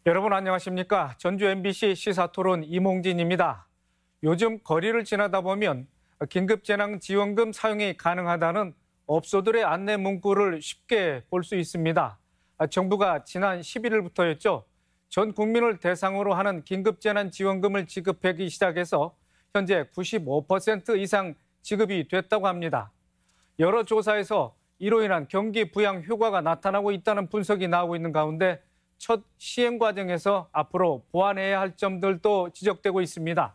여러분 안녕하십니까? 전주 MBC 시사토론 이몽진입니다. 요즘 거리를 지나다 보면 긴급재난지원금 사용이 가능하다는 업소들의 안내 문구를 쉽게 볼 수 있습니다. 정부가 지난 11일부터였죠. 전 국민을 대상으로 하는 긴급재난지원금을 지급하기 시작해서 현재 95% 이상 지급이 됐다고 합니다. 여러 조사에서 이로 인한 경기 부양 효과가 나타나고 있다는 분석이 나오고 있는 가운데 첫 시행 과정에서 앞으로 보완해야 할 점들도 지적되고 있습니다.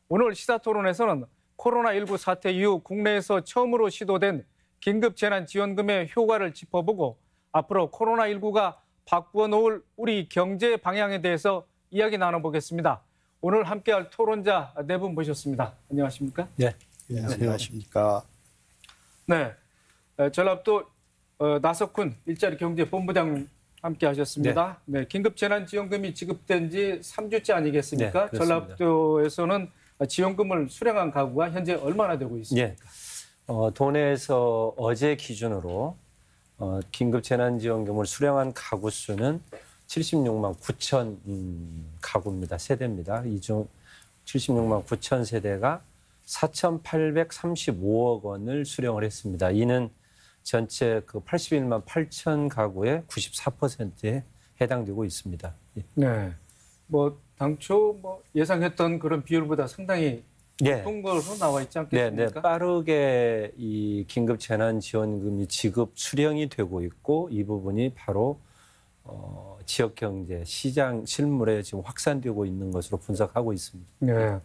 오늘 시사토론에서는 코로나19 사태 이후 국내에서 처음으로 시도된 긴급재난지원금의 효과를 짚어보고 앞으로 코로나19가 바꾸어 놓을 우리 경제 방향에 대해서 이야기 나눠보겠습니다. 오늘 함께할 토론자 네 분 모셨습니다. 안녕하십니까? 네, 안녕하십니까? 네, 전라북도 나석훈 일자리 경제본부장 함께 하셨습니다. 네, 긴급재난지원금이 지급된 지 3주째 아니겠습니까? 네, 전라북도에서는 지원금을 수령한 가구가 현재 얼마나 되고 있습니까? 예, 도내에서 어제 기준으로 긴급재난지원금을 수령한 가구 수는 76만 9천 가구입니다. 세대입니다. 이 중 76만 9천 세대가 4,835억 원을 수령을 했습니다. 이는 전체 그 81만 8천 가구의 94%에 해당되고 있습니다. 예. 네, 당초 예상했던 그런 비율보다 상당히 높은 것으로 나와 있지 않겠습니까? 네, 빠르게 이 긴급재난지원금이 지급 수령이 되고 있고 이 부분이 바로 지역경제, 시장, 실물에 지금 확산되고 있는 것으로 분석하고 있습니다. 네.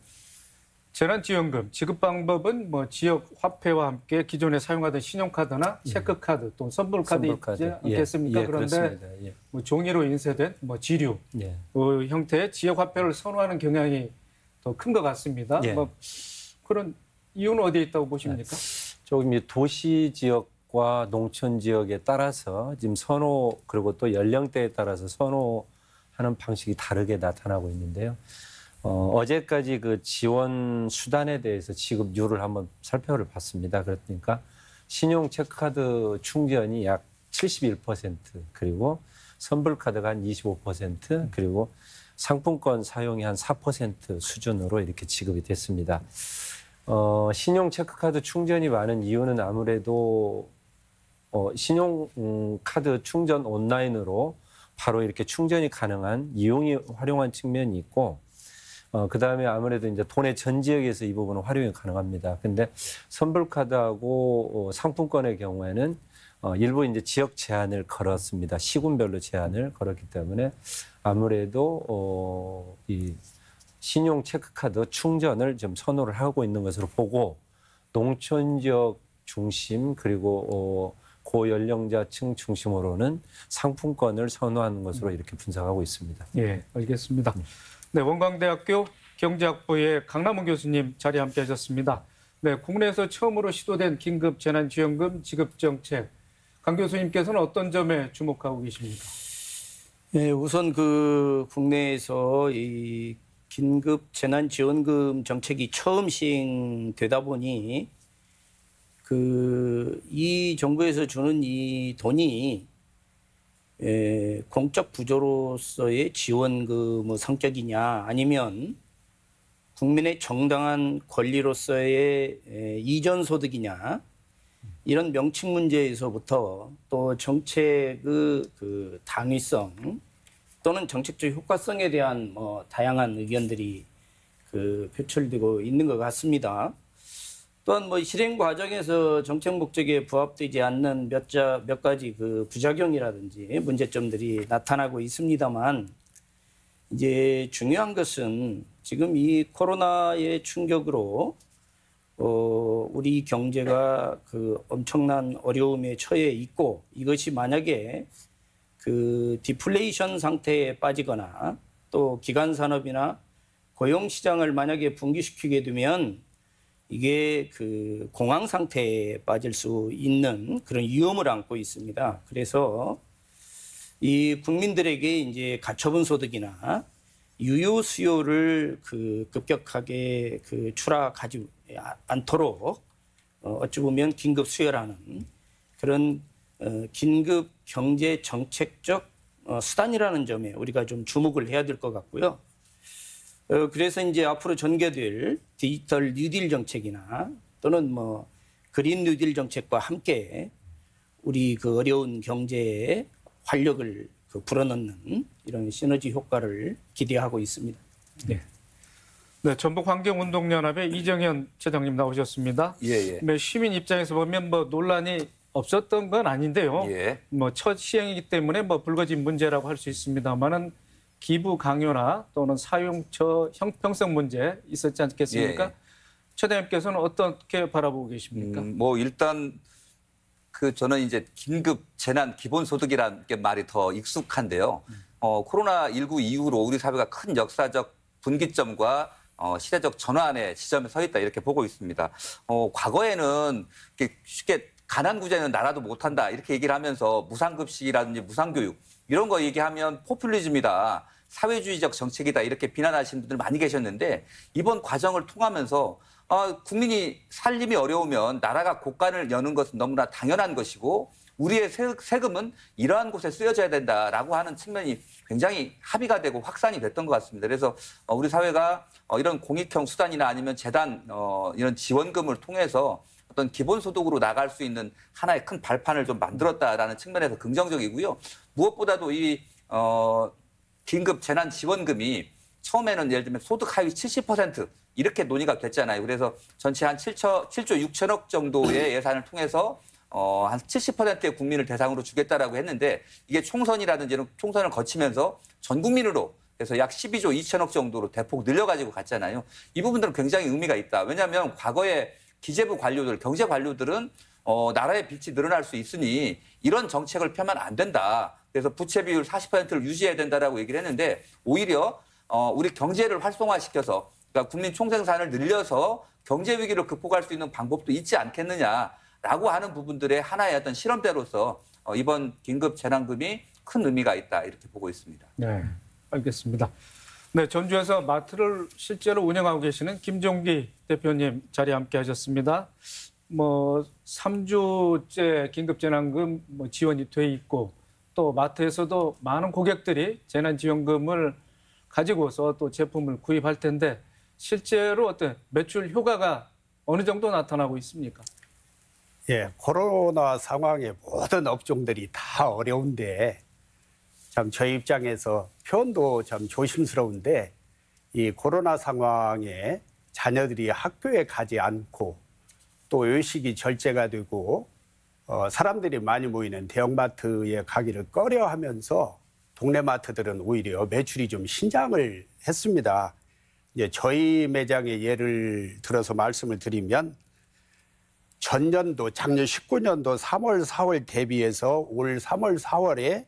재난지원금 지급 방법은 지역 화폐와 함께 기존에 사용하던 신용카드나 체크카드 또는 선불카드 있지 않겠습니까? 예, 그런데 예. 종이로 인쇄된 지류 예. 그 형태의 지역 화폐를 선호하는 경향이 더 큰 것 같습니다. 예. 그런 이유는 어디에 있다고 보십니까? 조금 이 도시 지역과 농촌 지역에 따라서 지금 선호 그리고 또 연령대에 따라서 선호하는 방식이 다르게 나타나고 있는데요. 어제까지 그 지원 수단에 대해서 지급률을 한번 살펴봤습니다. 그러니까 신용 체크카드 충전이 약 71% 그리고 선불카드가 한 25% 그리고 상품권 사용이 한 4% 수준으로 이렇게 지급이 됐습니다. 신용 체크카드 충전이 많은 이유는 아무래도 신용카드 충전 온라인으로 바로 이렇게 충전이 가능한 이용이 활용한 측면이 있고 그다음에 아무래도 이제 도내 전 지역에서 이 부분은 활용이 가능합니다. 근데 선불카드하고 상품권의 경우에는 일부 이제 지역 제한을 걸었습니다. 시군별로 제한을 걸었기 때문에 아무래도 이 신용 체크카드 충전을 좀 선호를 하고 있는 것으로 보고 농촌 지역 중심 그리고 고연령자층 중심으로는 상품권을 선호하는 것으로 이렇게 분석하고 있습니다. 예, 알겠습니다. 네, 원광대학교 경제학부의 강남훈 교수님 자리에 함께하셨습니다. 네, 국내에서 처음으로 시도된 긴급재난지원금 지급정책. 강 교수님께서는 어떤 점에 주목하고 계십니까? 네, 우선 국내에서 이 긴급재난지원금 정책이 처음 시행되다 보니 이 정부에서 주는 이 돈이 공적 부조로서의 지원금의 성격이냐 아니면 국민의 정당한 권리로서의 이전 소득이냐 이런 명칭 문제에서부터 또 정책의 당위성 또는 정책적 효과성에 대한 다양한 의견들이 표출되고 있는 것 같습니다. 또한 실행 과정에서 정책 목적에 부합되지 않는 몇 가지 부작용이라든지 문제점들이 나타나고 있습니다만 이제 중요한 것은 지금 이 코로나의 충격으로 우리 경제가 엄청난 어려움에 처해 있고 이것이 만약에 디플레이션 상태에 빠지거나 또 기간 산업이나 고용 시장을 만약에 붕괴시키게 되면 이게 공황 상태에 빠질 수 있는 그런 위험을 안고 있습니다. 그래서 이 국민들에게 이제 가처분 소득이나 유효 수요를 급격하게 추락하지 않도록 어찌 보면 긴급 수요라는 그런 긴급 경제 정책적 수단이라는 점에 우리가 좀 주목을 해야 될 것 같고요. 그래서 이제 앞으로 전개될 디지털 뉴딜 정책이나 또는 뭐 그린 뉴딜 정책과 함께 우리 그 어려운 경제에 활력을 불어넣는 이런 시너지 효과를 기대하고 있습니다. 네. 네, 전북환경운동연합의 이정현 차장님 나오셨습니다. 예. 네, 시민 입장에서 보면 뭐 논란이 없었던 건 아닌데요. 예. 뭐 첫 시행이기 때문에 뭐 불거진 문제라고 할 수 있습니다만은 기부 강요나 또는 사용처 형평성 문제 있었지 않겠습니까? 예. 차장님께서는 어떻게 바라보고 계십니까? 뭐 일단 저는 이제 긴급 재난 기본소득이라는 게 말이 더 익숙한데요. 코로나19 이후로 우리 사회가 큰 역사적 분기점과 시대적 전환의 지점에 서 있다 이렇게 보고 있습니다. 과거에는 이렇게 쉽게 가난 구제는 나라도 못한다 이렇게 얘기를 하면서 무상급식이라든지 무상교육 이런 거 얘기하면 포퓰리즘이다. 사회주의적 정책이다 이렇게 비난하시는 분들 많이 계셨는데 이번 과정을 통하면서 국민이 살림이 어려우면 나라가 곳간을 여는 것은 너무나 당연한 것이고 우리의 세금은 이러한 곳에 쓰여져야 된다라고 하는 측면이 굉장히 합의가 되고 확산이 됐던 것 같습니다. 그래서 우리 사회가 이런 공익형 수단이나 아니면 재단 이런 지원금을 통해서 어떤 기본소득으로 나갈 수 있는 하나의 큰 발판을 좀 만들었다라는 측면에서 긍정적이고요. 무엇보다도 이 긴급 재난 지원금이 처음에는 예를 들면 소득 하위 70% 이렇게 논의가 됐잖아요. 그래서 전체 한 7조 6천억 정도의 예산을 통해서 한 70%의 국민을 대상으로 주겠다라고 했는데 이게 총선이라든지 이런 총선을 거치면서 전 국민으로 그래서 약 12조 2천억 정도로 대폭 늘려가지고 갔잖아요. 이 부분들은 굉장히 의미가 있다. 왜냐하면 과거에 기재부 관료들, 경제 관료들은 나라의 빚이 늘어날 수 있으니 이런 정책을 펴면 안 된다. 그래서 부채 비율 40%를 유지해야 된다라고 얘기를 했는데 오히려 우리 경제를 활성화시켜서 그러니까 국민 총생산을 늘려서 경제 위기를 극복할 수 있는 방법도 있지 않겠느냐라고 하는 부분들의 하나의 어떤 실험대로서 이번 긴급 재난금이 큰 의미가 있다 이렇게 보고 있습니다. 네, 알겠습니다. 네, 전주에서 마트를 실제로 운영하고 계시는 김종기 대표님 자리에 함께하셨습니다. 뭐 3주째 긴급재난금 지원이 돼 있고 또 마트에서도 많은 고객들이 재난지원금을 가지고서 또 제품을 구입할 텐데 실제로 어떤 매출 효과가 어느 정도 나타나고 있습니까? 예, 코로나 상황에 모든 업종들이 다 어려운데 참 저희 입장에서 표현도 참 조심스러운데 이 코로나 상황에 자녀들이 학교에 가지 않고 또 외식이 절제가 되고 사람들이 많이 모이는 대형마트에 가기를 꺼려하면서 동네 마트들은 오히려 매출이 좀 신장을 했습니다. 이제 저희 매장의 예를 들어서 말씀을 드리면 전년도 작년 19년도 3월, 4월 대비해서 올 3월, 4월에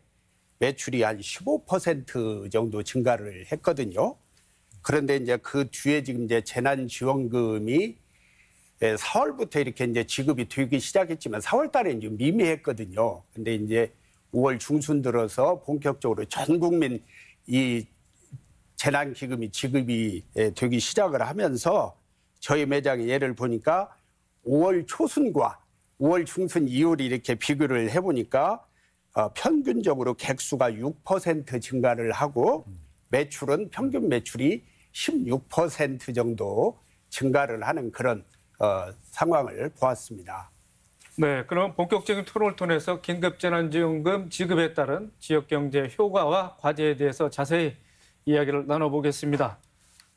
매출이 한 15% 정도 증가를 했거든요. 그런데 이제 그 뒤에 지금 이제 재난지원금이 4월부터 이렇게 이제 지급이 되기 시작했지만 4월 달에 이제 미미했거든요. 근데 이제 5월 중순 들어서 본격적으로 전 국민 이 재난기금이 지급이 되기 시작을 하면서 저희 매장의 예를 보니까 5월 초순과 5월 중순 이후를 이렇게 비교를 해보니까 평균적으로 객수가 6% 증가를 하고 매출은 평균 매출이 16% 정도 증가를 하는 그런 상황을 보았습니다. 네, 그럼 본격적인 토론을 통해서 긴급재난지원금 지급에 따른 지역경제 효과와 과제에 대해서 자세히 이야기를 나눠보겠습니다.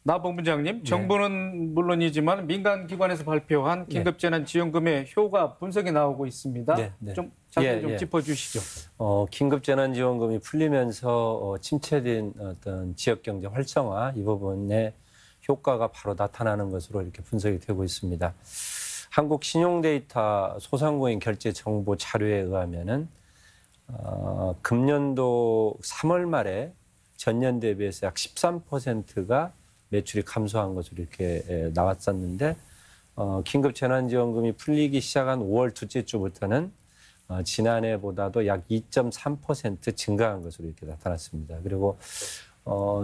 나 본부장님, 정부는 물론이지만 민간기관에서 발표한 긴급재난지원금의 효과 분석이 나오고 있습니다. 좀 자세히 좀 짚어주시죠. 긴급재난지원금이 풀리면서 침체된 어떤 지역경제 활성화 이 부분에 효과가 바로 나타나는 것으로 이렇게 분석이 되고 있습니다. 한국신용데이터 소상공인 결제 정보 자료에 의하면은 금년도 3월 말에 전년 대비해서 약 13%가 매출이 감소한 것으로 이렇게 나왔었는데 긴급재난지원금이 풀리기 시작한 5월 둘째 주부터는 지난해보다도 약 2.3% 증가한 것으로 이렇게 나타났습니다. 그리고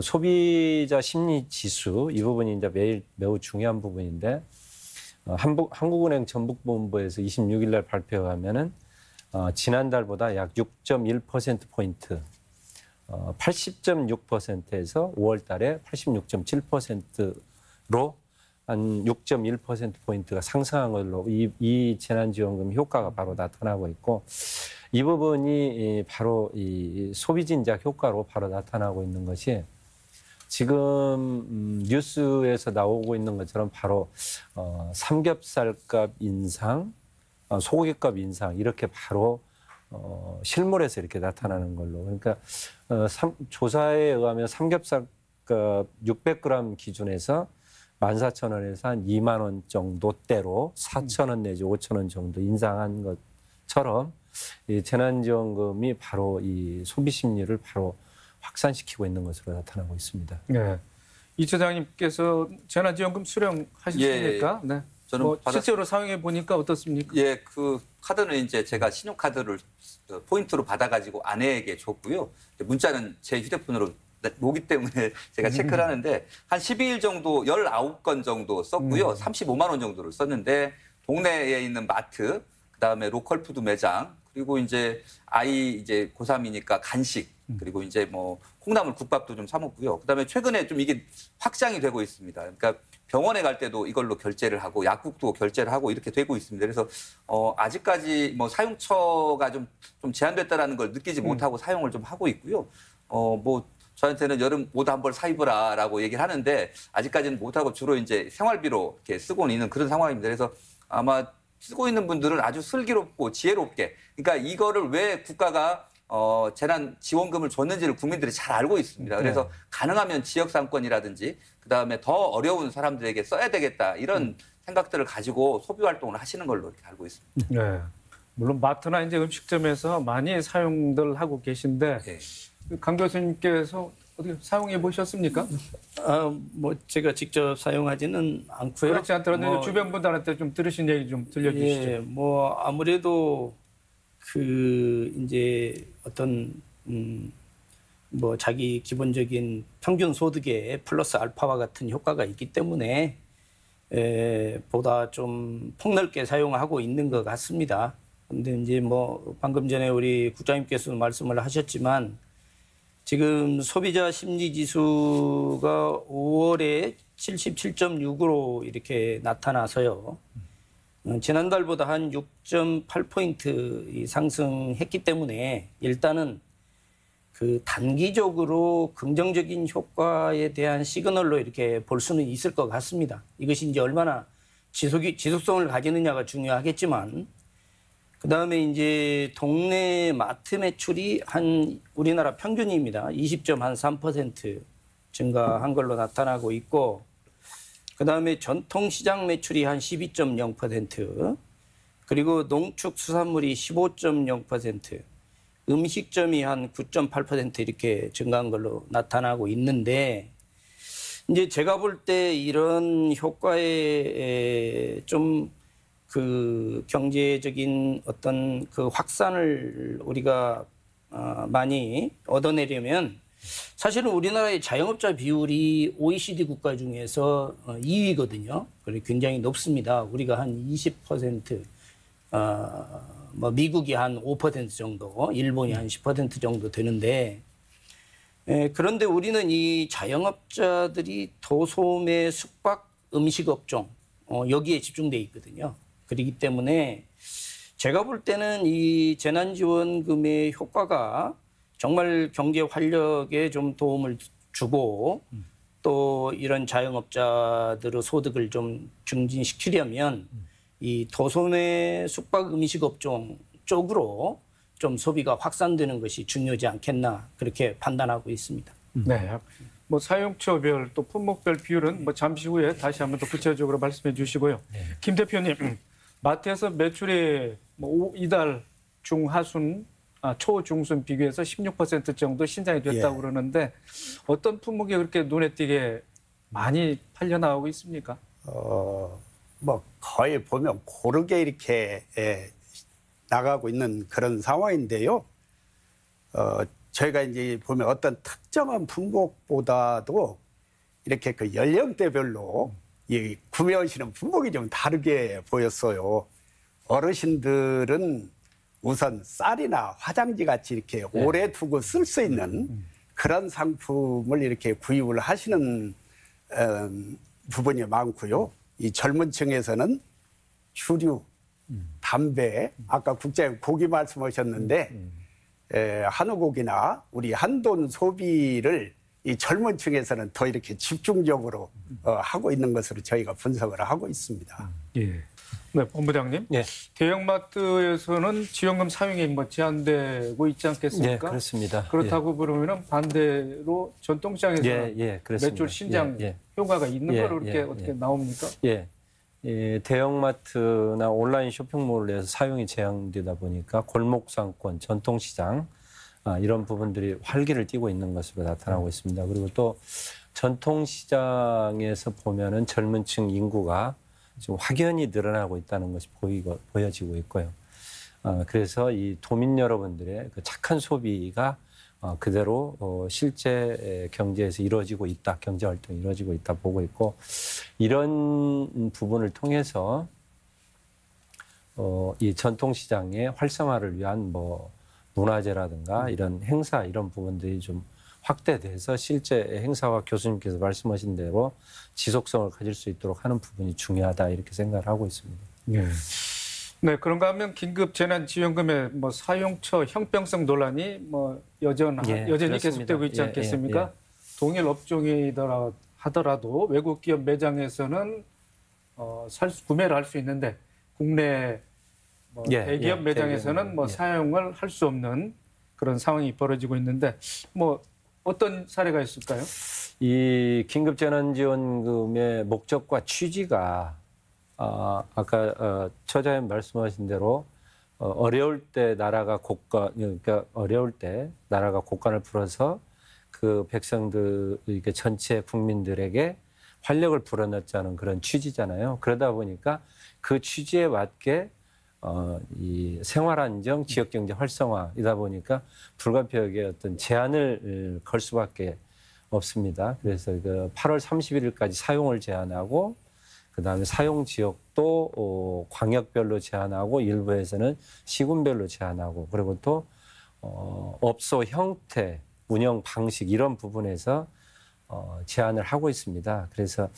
소비자 심리 지수 이 부분이 이제 매우 중요한 부분인데 한국은행 전북본부에서 26일 날 발표하면은 지난달보다 약 6.1%포인트 80.6%에서 5월 달에 86.7%로 한 6.1%포인트가 상승한 걸로 이 재난지원금 효과가 바로 나타나고 있고, 이 부분이 바로 이 소비진작 효과로 바로 나타나고 있는 것이 지금 뉴스에서 나오고 있는 것처럼 바로 삼겹살값 인상, 소고기값 인상 이렇게 바로 실물에서 이렇게 나타나는 걸로. 그러니까 조사에 의하면 삼겹살값 600g 기준에서 14,000원에서 한 2만 원 정도대로 4,000원 내지 5,000원 정도 인상한 것처럼 이 재난지원금이 바로 이 소비 심리를 바로 확산시키고 있는 것으로 나타나고 있습니다. 네. 이 처장님께서 재난지원금 수령하셨습니까? 네. 저는 실제로 사용해 보니까 어떻습니까? 예, 그 카드는 이제 제가 신용카드를 포인트로 받아가지고 아내에게 줬고요. 문자는 제 휴대폰으로 오기 때문에 제가 체크를 하는데 한 12일 정도 19건 정도 썼고요. 35만 원 정도를 썼는데 동네에 있는 마트, 그다음에 로컬 푸드 매장, 그리고 이제 아이 이제 고3이니까 간식, 그리고 이제 뭐 콩나물 국밥도 좀 사 먹고요. 그다음에 최근에 좀 이게 확장이 되고 있습니다. 그러니까 병원에 갈 때도 이걸로 결제를 하고 약국도 결제를 하고 이렇게 되고 있습니다. 그래서 아직까지 뭐 사용처가 좀 제한됐다라는 걸 느끼지 못하고 사용을 좀 하고 있고요. 뭐 저한테는 여름 옷 한 벌 사 입으라라고 얘기를 하는데 아직까지는 못하고 주로 이제 생활비로 이렇게 쓰고 있는 그런 상황입니다. 그래서 아마 쓰고 있는 분들은 아주 슬기롭고 지혜롭게, 그러니까 이거를 왜 국가가 재난 지원금을 줬는지를 국민들이 잘 알고 있습니다. 그래서 가능하면 지역 상권이라든지 그다음에 더 어려운 사람들에게 써야 되겠다 이런 생각들을 가지고 소비 활동을 하시는 걸로 이렇게 알고 있습니다. 네. 물론 마트나 이제 음식점에서 많이 사용들 하고 계신데 네. 강 교수님께서 어떻게 사용해 보셨습니까? 뭐 제가 직접 사용하지는 않고요. 그렇지 않더라도 주변 분들한테 좀 들으신 얘기 좀 들려주시죠. 예, 뭐 아무래도 그 이제 어떤 뭐 자기 기본적인 평균 소득에 플러스 알파와 같은 효과가 있기 때문에 보다 좀 폭넓게 사용하고 있는 것 같습니다. 근데 이제 뭐 방금 전에 우리 국장님께서도 말씀을 하셨지만 지금 소비자 심리 지수가 5월에 77.6으로 이렇게 나타나서요. 지난달보다 한 6.8포인트 상승했기 때문에 일단은 그 단기적으로 긍정적인 효과에 대한 시그널로 이렇게 볼 수는 있을 것 같습니다. 이것이 이제 얼마나 지속성을 가지느냐가 중요하겠지만, 그 다음에 이제 동네 마트 매출이 한 우리나라 평균입니다. 20.3% 증가한 걸로 나타나고 있고, 그 다음에 전통시장 매출이 한 12.0%, 그리고 농축수산물이 15.0%, 음식점이 한 9.8% 이렇게 증가한 걸로 나타나고 있는데, 이제 제가 볼 때 이런 효과에 좀 그 경제적인 어떤 그 확산을 우리가 많이 얻어내려면 사실은 우리나라의 자영업자 비율이 OECD 국가 중에서 2위거든요. 그리고 굉장히 높습니다. 우리가 한 20%, 뭐 미국이 한 5% 정도, 일본이 한 10% 정도 되는데, 그런데 우리는 이 자영업자들이 도소매, 숙박, 음식업종 여기에 집중돼 있거든요. 그렇기 때문에 제가 볼 때는 이 재난지원금의 효과가 정말 경제 활력에 좀 도움을 주고 또 이런 자영업자들의 소득을 좀 증진시키려면 이 도소매 숙박 음식업종 쪽으로 좀 소비가 확산되는 것이 중요하지 않겠나 그렇게 판단하고 있습니다. 네. 뭐 사용처별 또 품목별 비율은 뭐 잠시 후에 다시 한번 더 구체적으로 말씀해 주시고요. 김 대표님, 마트에서 매출이 뭐 이달 중하순, 초중순 비교해서 16% 정도 신장이 됐다고 그러는데 어떤 품목이 그렇게 눈에 띄게 많이 팔려 나오고 있습니까? 뭐 거의 보면 고르게 이렇게 나가고 있는 그런 상황인데요. 저희가 이제 보면 어떤 특정한 품목보다도 이렇게 그 연령대별로 이 구매하시는 품목이 좀 다르게 보였어요. 어르신들은 우선 쌀이나 화장지 같이 이렇게 오래 두고 쓸 수 있는 그런 상품을 이렇게 구입을 하시는 부분이 많고요. 이 젊은 층에서는 주류, 담배, 아까 국장님 고기 말씀하셨는데 한우고기나 우리 한돈 소비를 이 젊은 층에서는 더 이렇게 집중적으로 하고 있는 것으로 저희가 분석을 하고 있습니다. 예. 네, 본부장님. 예. 대형마트에서는 지원금 사용이 뭐 제한되고 있지 않겠습니까? 예, 그렇습니다. 그렇다고 그러면은 반대로 전통시장에서 그렇습니다. 매출 신장 효과가 있는 거로 그렇게 어떻게 나옵니까? 예. 대형마트나 온라인 쇼핑몰에서 사용이 제한되다 보니까 골목상권, 전통시장 이런 부분들이 활기를 띠고 있는 것으로 나타나고 있습니다. 그리고 또 전통시장에서 보면은 젊은층 인구가 지금 확연히 늘어나고 있다는 것이 보여지고 있고요. 그래서 이 도민 여러분들의 그 착한 소비가 그대로 실제 경제에서 이루어지고 있다, 경제 활동이 이루어지고 있다 보고 있고, 이런 부분을 통해서 이 전통시장의 활성화를 위한 뭐 문화제라든가 이런 행사 이런 부분들이 좀 확대돼서 실제 행사와 교수님께서 말씀하신 대로 지속성을 가질 수 있도록 하는 부분이 중요하다 이렇게 생각을 하고 있습니다. 네. 네, 그런가 하면 긴급 재난지원금의 뭐 사용처 형평성 논란이 뭐 여전히 그렇습니다. 계속되고 있지 않겠습니까? 동일 업종이더라 하더라도 외국 기업 매장에서는 구매를 할 수 있는데 국내 뭐 대기업 매장에서는 뭐 사용을 할 수 없는 그런 상황이 벌어지고 있는데 뭐 어떤 사례가 있을까요? 이 긴급재난지원금의 목적과 취지가 아까 처자님 말씀하신 대로 어려울 때 나라가 곡간을 풀어서 그 백성들 이게 전체 국민들에게 활력을 불어넣자는 그런 취지잖아요. 그러다 보니까 그 취지에 맞게 이 생활안정, 지역경제 활성화이다 보니까 불가피하게 어떤 제한을 걸 수밖에 없습니다. 그래서 그 8월 31일까지 사용을 제한하고 그다음에 사용 지역도 광역별로 제한하고 일부에서는 시군별로 제한하고 그리고 또 업소 형태, 운영 방식 이런 부분에서 제한을 하고 있습니다. 그래서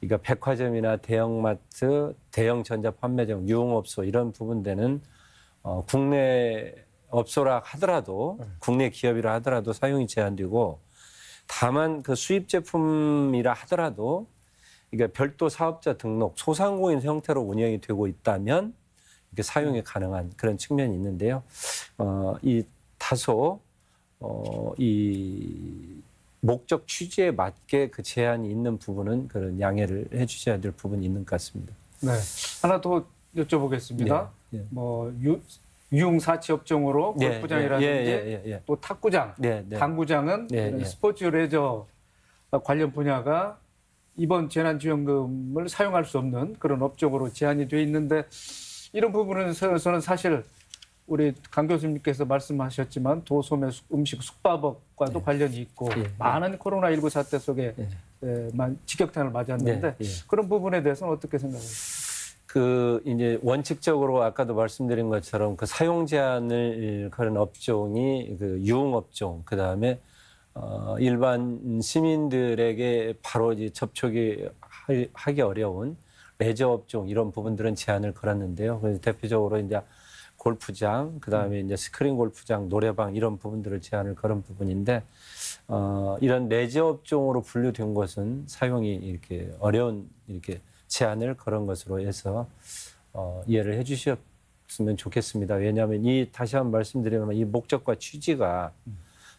그러니까 백화점이나 대형마트, 대형 전자판매점, 유흥업소 이런 부분들은 국내 업소라 하더라도 국내 기업이라 하더라도 사용이 제한되고 다만 그 수입 제품이라 하더라도 그러니까 별도 사업자 등록, 소상공인 형태로 운영이 되고 있다면 이렇게 사용이 가능한 그런 측면이 있는데요. 이 다소 이 목적 취지에 맞게 그 제한이 있는 부분은 그런 양해를 해주셔야 될 부분이 있는 것 같습니다. 네, 하나 더 여쭤보겠습니다. 뭐 유흥사치 업종으로 골프장이라든지 또 탁구장, 당구장은 이런 스포츠 레저 관련 분야가 이번 재난지원금을 사용할 수 없는 그런 업종으로 제한이 돼 있는데 이런 부분에서는 사실 우리 강 교수님께서 말씀하셨지만 도소매 음식 숙박업과도 관련이 있고 많은 코로나19 사태 속에 직격탄을 맞았는데 그런 부분에 대해서는 어떻게 생각하십니까? 그 이제 원칙적으로 아까도 말씀드린 것처럼 그 사용 제한을 그런 업종이 그 유흥업종 그다음에 일반 시민들에게 바로 이제 접촉이 하기 어려운 레저 업종 이런 부분들은 제한을 걸었는데요. 그래서 대표적으로 이제 골프장, 그다음에 이제 스크린 골프장, 노래방 이런 부분들을 제한을 걸은 부분인데 이런 레저 업종으로 분류된 것은 사용이 이렇게 어려운 이렇게 제한을 걸은 것으로 해서 이해를 해주셨으면 좋겠습니다. 왜냐하면 다시 한번 말씀드리면 이 목적과 취지가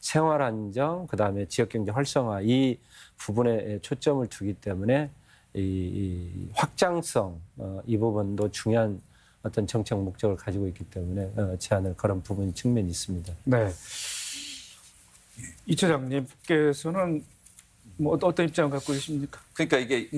생활 안정, 그다음에 지역 경제 활성화 이 부분에 초점을 두기 때문에 이 확장성 이 부분도 중요한 어떤 정책 목적을 가지고 있기 때문에 제한을 걸은 부분 측면이 있습니다. 네. 이 처장님께서는 뭐 어떤 입장을 갖고 계십니까? 그러니까 이게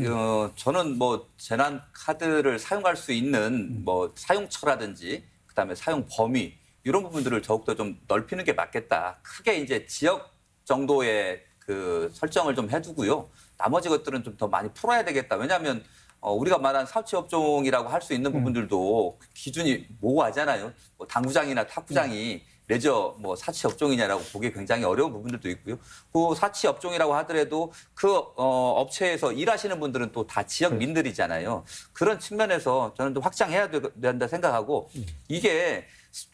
저는 뭐 재난 카드를 사용할 수 있는 뭐 사용처라든지 그다음에 사용 범위 이런 부분들을 더욱더 좀 넓히는 게 맞겠다. 크게 이제 지역 정도의 그 설정을 좀 해두고요. 나머지 것들은 좀 더 많이 풀어야 되겠다. 왜냐하면 우리가 말한 사치업종이라고 할 수 있는 부분들도 기준이 모호하잖아요. 뭐 당구장이나 탁구장이 레저 뭐 사치 업종이냐라고 보기 굉장히 어려운 부분들도 있고요. 그 사치 업종이라고 하더라도 그 업체에서 일하시는 분들은 또 다 지역민들이잖아요. 그런 측면에서 저는 좀 확장해야 된다 생각하고 이게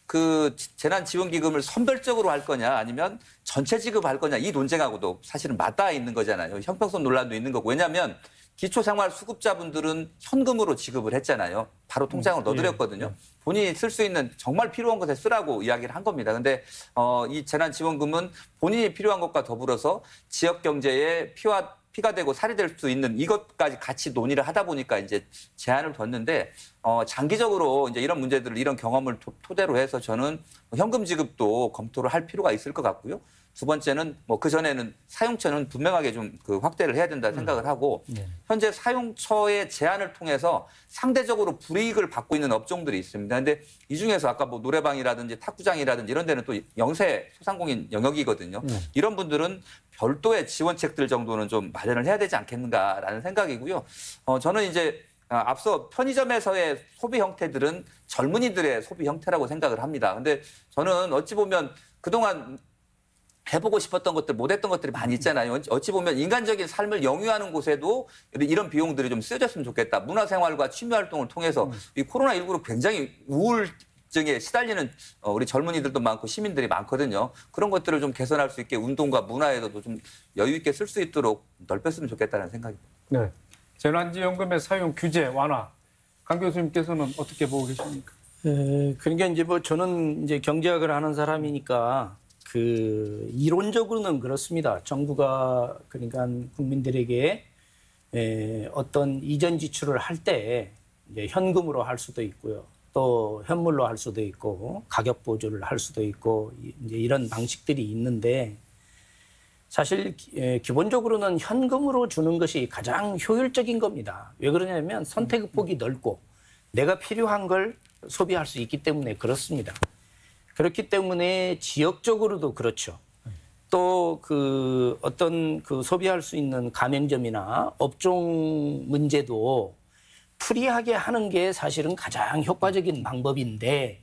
그 재난지원기금을 선별적으로 할 거냐 아니면 전체 지급할 거냐 이 논쟁하고도 사실은 맞닿아 있는 거잖아요. 형평성 논란도 있는 거고. 왜냐하면 기초생활수급자분들은 현금으로 지급을 했잖아요. 바로 통장으로 넣어드렸거든요. 본인이 쓸 수 있는 정말 필요한 것에 쓰라고 이야기를 한 겁니다. 근데 이 재난지원금은 본인이 필요한 것과 더불어서 지역 경제에 피가 되고 살이 될 수 있는 이것까지 같이 논의를 하다 보니까 이제 제한을 뒀는데 장기적으로 이제 이런 문제들을 이런 경험을 토대로 해서 저는 현금 지급도 검토를 할 필요가 있을 것 같고요. 두 번째는 뭐 그 전에는 사용처는 분명하게 좀 그 확대를 해야 된다 생각을 하고 현재 사용처의 제한을 통해서 상대적으로 불이익을 받고 있는 업종들이 있습니다. 그런데 이 중에서 아까 뭐 노래방이라든지 탁구장이라든지 이런 데는 또 영세 소상공인 영역이거든요. 이런 분들은 별도의 지원책들 정도는 좀 마련을 해야 되지 않겠는가라는 생각이고요. 저는 이제 앞서 편의점에서의 소비 형태들은 젊은이들의 소비 형태라고 생각을 합니다. 근데 저는 어찌 보면 그동안 해보고 싶었던 것들, 못했던 것들이 많이 있잖아요. 어찌 보면 인간적인 삶을 영위하는 곳에도 이런 비용들이 좀 쓰여졌으면 좋겠다. 문화생활과 취미활동을 통해서 이 코로나19로 굉장히 우울증에 시달리는 우리 젊은이들도 많고 시민들이 많거든요. 그런 것들을 좀 개선할 수 있게 운동과 문화에도 좀 여유 있게 쓸 수 있도록 넓혔으면 좋겠다는 생각입니다. 네. 재난지원금의 사용 규제 완화. 강 교수님께서는 어떻게 보고 계십니까? 그러니까 이제 뭐 저는 이제 경제학을 하는 사람이니까 그 이론적으로는 그렇습니다. 정부가 그러니까 국민들에게 어떤 이전 지출을 할 때 이제 현금으로 할 수도 있고요. 또 현물로 할 수도 있고 가격 보조를 할 수도 있고 이제 이런 방식들이 있는데 사실 기본적으로는 현금으로 주는 것이 가장 효율적인 겁니다. 왜 그러냐면 선택의 폭이 넓고 내가 필요한 걸 소비할 수 있기 때문에 그렇습니다. 그렇기 때문에 지역적으로도 그렇죠. 또 그 어떤 그 소비할 수 있는 가맹점이나 업종 문제도 프리하게 하는 게 사실은 가장 효과적인 방법인데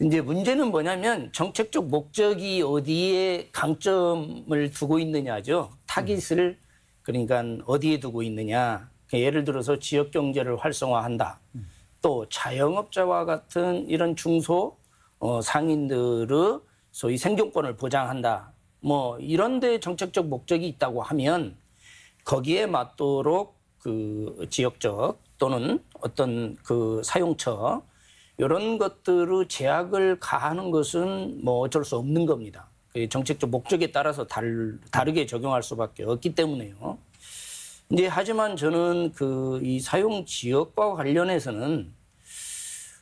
이제 문제는 뭐냐면 정책적 목적이 어디에 강점을 두고 있느냐죠. 타깃을 그러니까 어디에 두고 있느냐. 예를 들어서 지역 경제를 활성화한다. 또 자영업자와 같은 이런 중소 상인들의 소위 생존권을 보장한다. 뭐 이런 데 정책적 목적이 있다고 하면 거기에 맞도록 그 지역적 또는 어떤 그 사용처 이런 것들의 제약을 가하는 것은 뭐 어쩔 수 없는 겁니다. 정책적 목적에 따라서 다르게 적용할 수밖에 없기 때문에요. 이제 하지만 저는 그 이 사용 지역과 관련해서는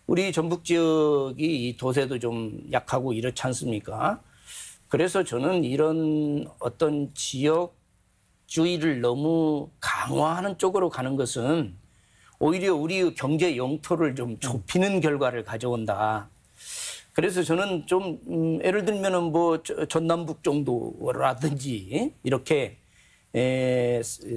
우리 전북 지역이 이 도세도 좀 약하고 이렇지 않습니까? 그래서 저는 이런 어떤 지역주의를 너무 강화하는 쪽으로 가는 것은 오히려 우리의 경제 영토를 좀 좁히는 결과를 가져온다. 그래서 저는 좀 예를 들면은 뭐 전남북 정도라든지 이렇게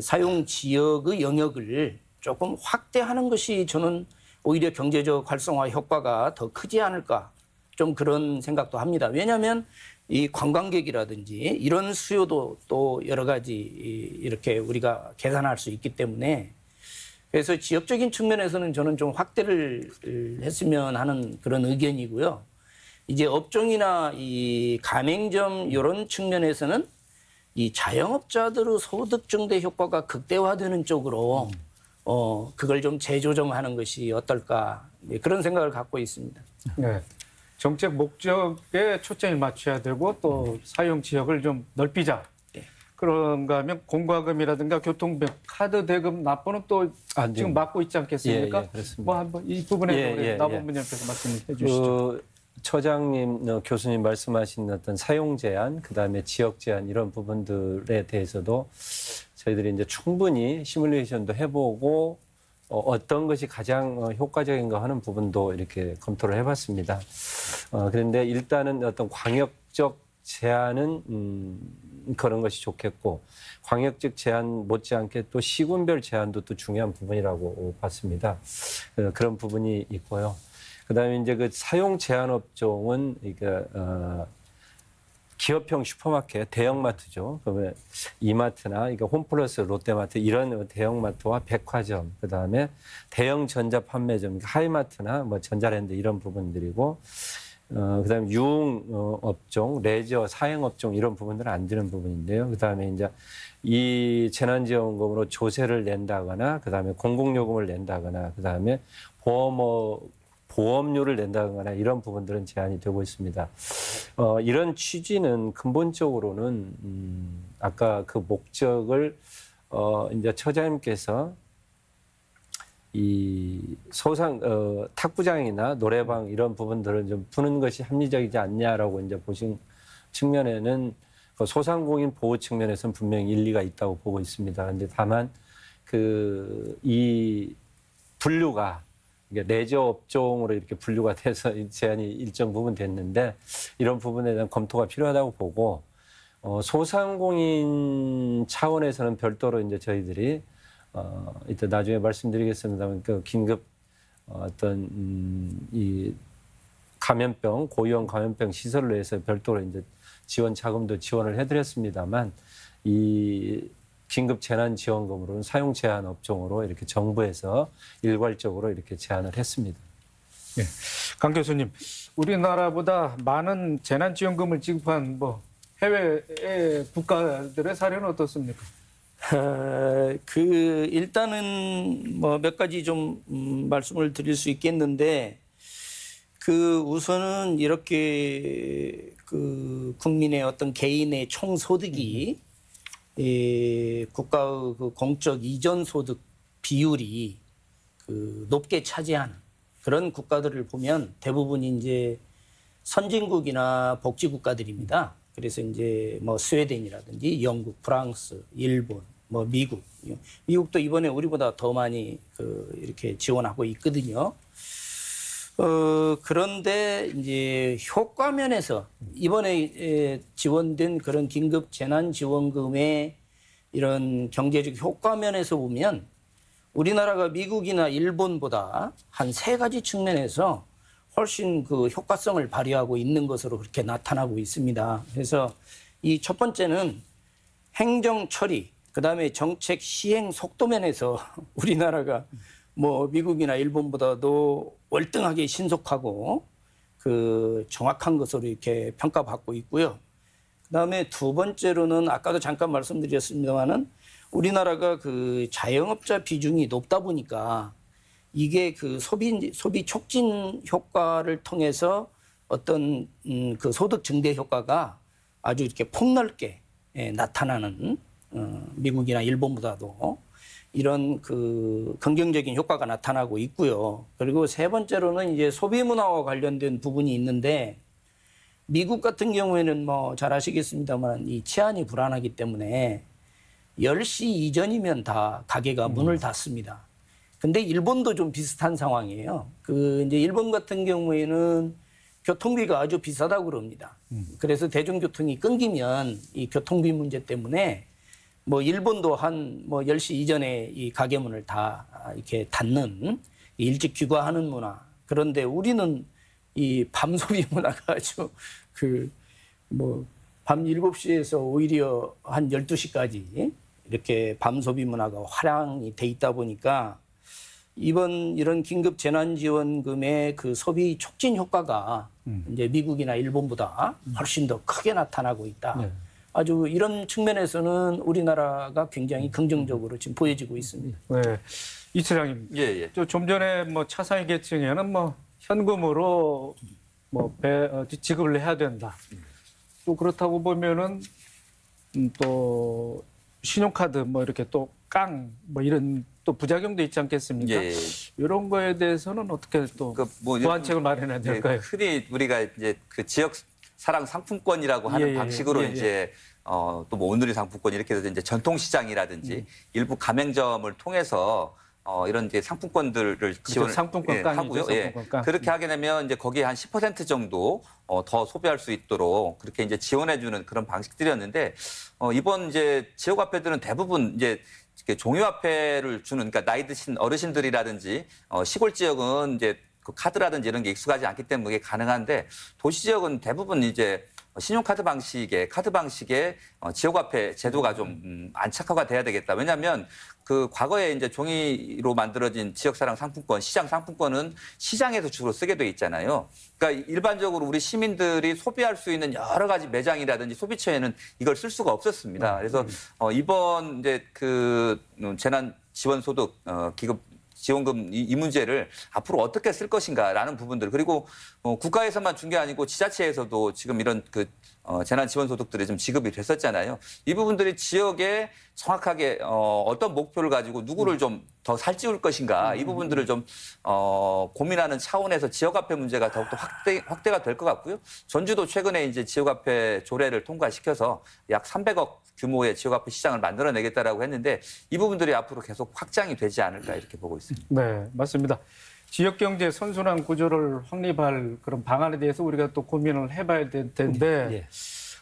사용 지역의 영역을 조금 확대하는 것이 저는 오히려 경제적 활성화 효과가 더 크지 않을까 좀 그런 생각도 합니다. 왜냐하면 이 관광객이라든지 이런 수요도 또 여러 가지 이렇게 우리가 계산할 수 있기 때문에 그래서 지역적인 측면에서는 저는 좀 확대를 했으면 하는 그런 의견이고요. 이제 업종이나 이 가맹점 이런 측면에서는 이 자영업자들의 소득 증대 효과가 극대화되는 쪽으로 그걸 좀 재조정하는 것이 어떨까 그런 생각을 갖고 있습니다. 네. 정책 목적에 초점을 맞춰야 되고 또 사용 지역을 좀 넓히자. 네. 그런가 하면 공과금이라든가 교통비, 카드 대금 납부는 또 지금 막고 있지 않겠습니까? 예, 그렇습니다. 뭐 한번 이 부분에 나 본부장께서 말씀해 주시죠. 처장님, 교수님 말씀하신 어떤 사용 제한, 그다음에 지역 제한 이런 부분들에 대해서도 저희들이 이제 충분히 시뮬레이션도 해보고 어떤 것이 가장 효과적인가 하는 부분도 이렇게 검토를 해봤습니다. 그런데 일단은 어떤 광역적 제한은 그런 것이 좋겠고 광역적 제한 못지않게 또 시군별 제한도 또 중요한 부분이라고 봤습니다. 그런 부분이 있고요. 그다음에 이제 그 사용 제한 업종은 기업형 슈퍼마켓, 대형마트죠. 그러면 이마트나 홈플러스, 롯데마트 이런 대형마트와 백화점, 그다음에 대형 전자 판매점, 하이마트나 뭐 전자랜드 이런 부분들이고, 그다음에 유흥 업종, 레저, 사행 업종 이런 부분들은 안 되는 부분인데요. 그다음에 이제 이 재난지원금으로 조세를 낸다거나, 그다음에 공공요금을 낸다거나, 그다음에 보험료를 낸다거나 이런 부분들은 제한이 되고 있습니다. 이런 취지는 근본적으로는 아까 그 목적을 이제 처장님께서 이 탁구장이나 노래방 이런 부분들을 좀 푸는 것이 합리적이지 않냐라고 이제 보신 측면에는 소상공인 보호 측면에서는 분명히 일리가 있다고 보고 있습니다. 그런데 다만 이 분류가 레저 업종으로 이렇게 분류가 돼서 제한이 일정 부분 됐는데 이런 부분에 대한 검토가 필요하다고 보고 소상공인 차원에서는 별도로 이제 저희들이 이따 나중에 말씀드리겠습니다만 그 긴급 이 감염병 고위험 감염병 시설로 해서 별도로 이제 지원 자금도 지원을 해드렸습니다만 이 긴급 재난지원금으로는 사용 제한 업종으로 이렇게 정부에서 일괄적으로 이렇게 제한을 했습니다. 네. 강 교수님, 우리나라보다 많은 재난지원금을 지급한 해외 국가들의 사례는 어떻습니까? 일단은 몇 가지 좀 말씀을 드릴 수 있겠는데 우선은 이렇게 국민의 어떤 개인의 총소득이 국가의 공적 이전 소득 비율이 높게 차지하는 그런 국가들을 보면 대부분 이제 선진국이나 복지 국가들입니다. 그래서 이제 스웨덴이라든지 영국, 프랑스, 일본, 미국도 이번에 우리보다 더 많이 이렇게 지원하고 있거든요. 그런데 이제 효과 면에서 이번에 지원된 그런 긴급 재난지원금의 이런 경제적 효과 면에서 보면 우리나라가 미국이나 일본보다 한 3가지 측면에서 훨씬 효과성을 발휘하고 있는 것으로 그렇게 나타나고 있습니다. 그래서 이 첫 번째는 행정 처리, 그다음에 정책 시행 속도 면에서 우리나라가 미국이나 일본보다도 월등하게 신속하고 정확한 것으로 이렇게 평가받고 있고요. 그다음에 두 번째로는 아까도 잠깐 말씀드렸습니다만은 우리나라가 자영업자 비중이 높다 보니까 이게 소비 촉진 효과를 통해서 어떤 소득 증대 효과가 아주 이렇게 폭넓게 나타나는 미국이나 일본보다도 이런 긍정적인 효과가 나타나고 있고요. 그리고 세 번째로는 이제 소비 문화와 관련된 부분이 있는데 미국 같은 경우에는 잘 아시겠습니다만 이 치안이 불안하기 때문에 10시 이전이면 다 가게가 문을 닫습니다. 근데 일본도 좀 비슷한 상황이에요. 이제 일본 같은 경우에는 교통비가 아주 비싸다고 그럽니다. 그래서 대중교통이 끊기면 이 교통비 문제 때문에 일본도 한 10시 이전에 이 가게 문을 다 이렇게 닫는 일찍 귀가하는 문화. 그런데 우리는 이 밤 소비 문화가 아주 밤 7시에서 오히려 한 12시까지 이렇게 밤 소비 문화가 활용이 돼 있다 보니까 이런 긴급 재난지원금의 소비 촉진 효과가 이제 미국이나 일본보다 훨씬 더 크게 나타나고 있다. 네. 아주 이런 측면에서는 우리나라가 굉장히 긍정적으로 지금 보여지고 있습니다. 네. 이 차장님, 좀 전에 차상위 계층에는 현금으로 지급을 해야 된다. 또 그렇다고 보면은 또 신용카드 이렇게 또 이런 또 부작용도 있지 않겠습니까? 이런 거에 대해서는 어떻게 또 보완책을 마련해야 될까요? 흔히 우리가 이제 지역 사랑 상품권이라고 하는 방식으로 이제 또 오늘의 상품권 이렇게 해서 이제 전통시장이라든지 일부 가맹점을 통해서 이런 이제 상품권들을 지원을 상품권 깡이죠, 하고요. 상품권 깡. 그렇게 하게 되면 이제 거기에 한 10% 정도 더 소비할 수 있도록 그렇게 이제 지원해주는 그런 방식들이었는데 이번 이제 지역화폐들은 대부분 이제 이렇게 종이화폐를 주는, 그러니까 나이 드신 어르신들이라든지 시골 지역은 이제 그 카드라든지 이런 게 익숙하지 않기 때문에 그게 가능한데 도시 지역은 대부분 이제 신용카드 방식의 지역화폐 제도가 좀 안착화가 돼야 되겠다. 왜냐하면 그 과거에 이제 종이로 만들어진 지역사랑 상품권, 시장 상품권은 시장에서 주로 쓰게 돼 있잖아요. 그러니까 일반적으로 우리 시민들이 소비할 수 있는 여러 가지 매장이라든지 소비처에는 이걸 쓸 수가 없었습니다. 그래서 이번 이제 그 재난 지원소득 기금 지원금 이 문제를 앞으로 어떻게 쓸 것인가라는 부분들, 그리고 국가에서만 준 게 아니고 지자체에서도 지금 이런 그 재난 지원 소득들이 좀 지급이 됐었잖아요. 이 부분들이 지역에 정확하게 어떤 목표를 가지고 누구를 좀 더 살찌울 것인가, 이 부분들을 좀 고민하는 차원에서 지역화폐 문제가 더욱더 확대가 될 것 같고요. 전주도 최근에 이제 지역화폐 조례를 통과시켜서 약 300억 규모의 지역화폐 시장을 만들어내겠다라고 했는데 이 부분들이 앞으로 계속 확장이 되지 않을까 이렇게 보고 있습니다. 네, 맞습니다. 지역경제 선순환 구조를 확립할 그런 방안에 대해서 우리가 또 고민을 해봐야 될 텐데 예.